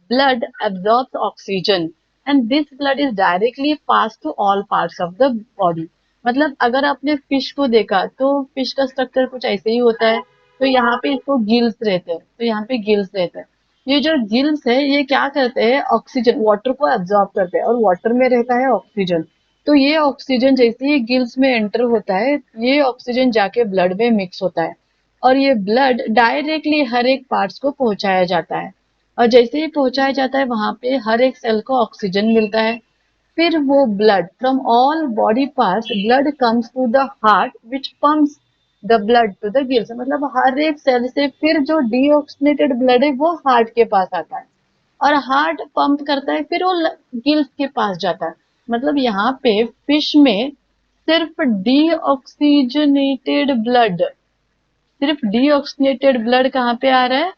A: blood absorbs oxygen and this blood is directly passed to all parts of the body। मतलब अगर आपने फिश को देखा तो फिश का स्ट्रक्चर कुछ ऐसे ही होता है। तो यहाँ पे इसको गिल्स रहते हैं, तो यहाँ पे गिल्स रहते हैं। ये जो गिल्स है ये क्या करते हैं, ऑक्सीजन, वाटर को एब्जॉर्ब करते हैं, और वाटर में रहता है ऑक्सीजन। तो ये ऑक्सीजन जैसे ही गिल्स में एंटर होता है, ये ऑक्सीजन जाके ब्लड में मिक्स होता है, और ये ब्लड डायरेक्टली हर एक पार्ट्स को पहुंचाया जाता है, और जैसे ही पहुंचाया जाता है वहां पे हर एक सेल को ऑक्सीजन मिलता है। फिर वो blood from all body parts, blood comes to the heart which pumps the blood to the gills. मतलब हर एक सेल से फिर जो डीऑक्सीनेटेड ब्लड है वो हार्ट के पास आता है, और हार्ट पंप करता है, फिर वो गिल्स के पास जाता है। मतलब यहाँ पे फिश में सिर्फ डीऑक्सीजनेटेड ब्लड, सिर्फ डीऑक्सीनेटेड ब्लड कहाँ पे आ रहा है,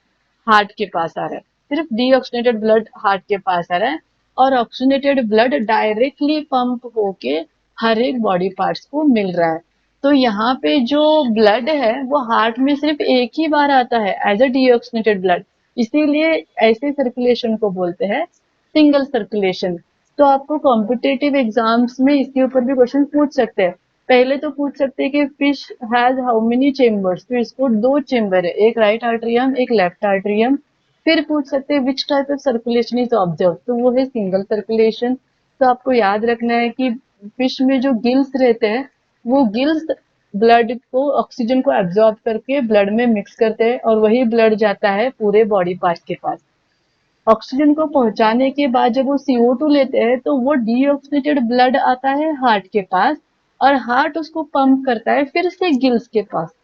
A: हार्ट के पास आ रहा है। सिर्फ डीऑक्सीनेटेड ब्लड हार्ट के पास आ रहा है, और ऑक्सीनेटेड ब्लड डायरेक्टली पंप होके हर एक बॉडी पार्ट्स को मिल रहा है। तो यहाँ पे जो ब्लड है वो हार्ट में सिर्फ एक ही बार आता है एज अ डीऑक्सीनेटेड ब्लड, इसीलिए ऐसे सर्कुलेशन को बोलते हैं सिंगल सर्कुलेशन। तो आपको कॉम्पिटेटिव एग्जाम्स में इसके ऊपर भी क्वेश्चन पूछ सकते हैं। पहले तो पूछ सकते हैं कि fish has how many chambers, तो इसको दो चेम्बर है, एक राइट आर्ट्रियम एक लेफ्ट आर्ट्रियम। फिर पूछ सकते हैं which type of circulation is observe, तो वो है सिंगल सर्कुलेशन। तो आपको याद रखना है कि फिश में जो गिल्स रहते हैं वो गिल्स ब्लड को, ऑक्सीजन को एब्जॉर्ब करके ब्लड में मिक्स करते हैं, और वही ब्लड जाता है पूरे बॉडी पार्ट के पास। ऑक्सीजन को पहुंचाने के बाद जब वो CO2 लेते हैं तो वो डीऑक्सीनेटेड ब्लड आता है हार्ट के पास, और हार्ट उसको पंप करता है फिर से गिल्स के पास।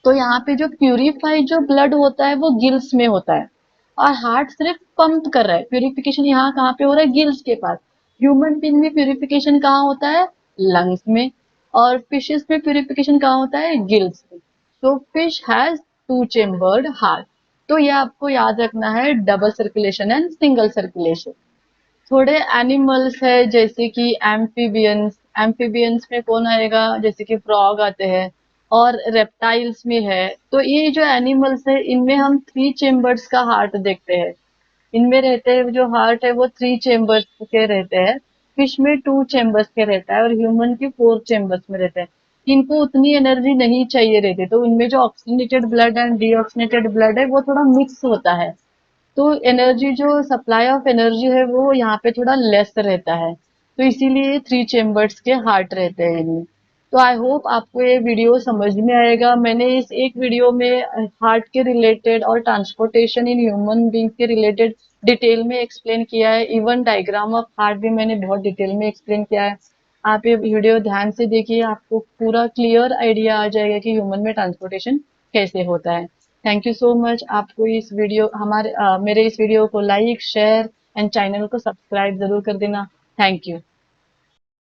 A: तो यहाँ पे जो प्यूरिफाइड जो ब्लड होता है वो गिल्स में होता है, और हार्ट सिर्फ पंप कर रहा है। प्यूरिफिकेशन यहाँ कहाँ पे हो रहा है, गिल्स के पास। ह्यूमन बींग में प्यूरिफिकेशन कहाँ होता है, लंग्स में, और फिशेस में प्यूरिफिकेशन कहाँ होता है, गिल्स में। तो fish has to chambered heart. तो ये आपको याद रखना है, double circulation and single circulation. थोड़े एनिमल्स है जैसे कि एम्फीबियंस, एम्फीबियंस में कौन आएगा, जैसे कि फ्रॉग आते हैं, और रेप्टाइल्स में है। तो ये जो एनिमल्स है इनमें हम थ्री चेम्बर्स का हार्ट देखते हैं, इनमें रहते हैं जो हार्ट है वो थ्री चेम्बर्स के रहते हैं। फिश में टू चेम्बर्स के रहता है, और ह्यूमन के फोर चेम्बर्स में रहते हैं। इनको उतनी एनर्जी नहीं चाहिए रहती, तो इनमें जो oxygenated blood and deoxygenated blood है वो थोड़ा मिक्स होता है। तो एनर्जी जो सप्लाई ऑफ एनर्जी है वो यहाँ पे थोड़ा लेस रहता है, तो इसीलिए थ्री चेम्बर्स के हार्ट रहते हैं इनमें। तो आई होप आपको ये वीडियो समझ में आएगा। मैंने इस एक वीडियो में हार्ट के रिलेटेड और ट्रांसपोर्टेशन इन ह्यूमन बींग के रिलेटेड डिटेल में एक्सप्लेन किया है। इवन डायग्राम ऑफ हार्ट भी मैंने बहुत डिटेल में एक्सप्लेन किया है। आप ये वीडियो ध्यान से देखिए, आपको पूरा क्लियर आइडिया आ जाएगा कि ह्यूमन में ट्रांसपोर्टेशन कैसे होता है। Thank you so much. आपको इस वीडियो मेरे इस वीडियो को लाइक शेयर एंड चैनल को सब्सक्राइब जरूर कर देना। Thank you.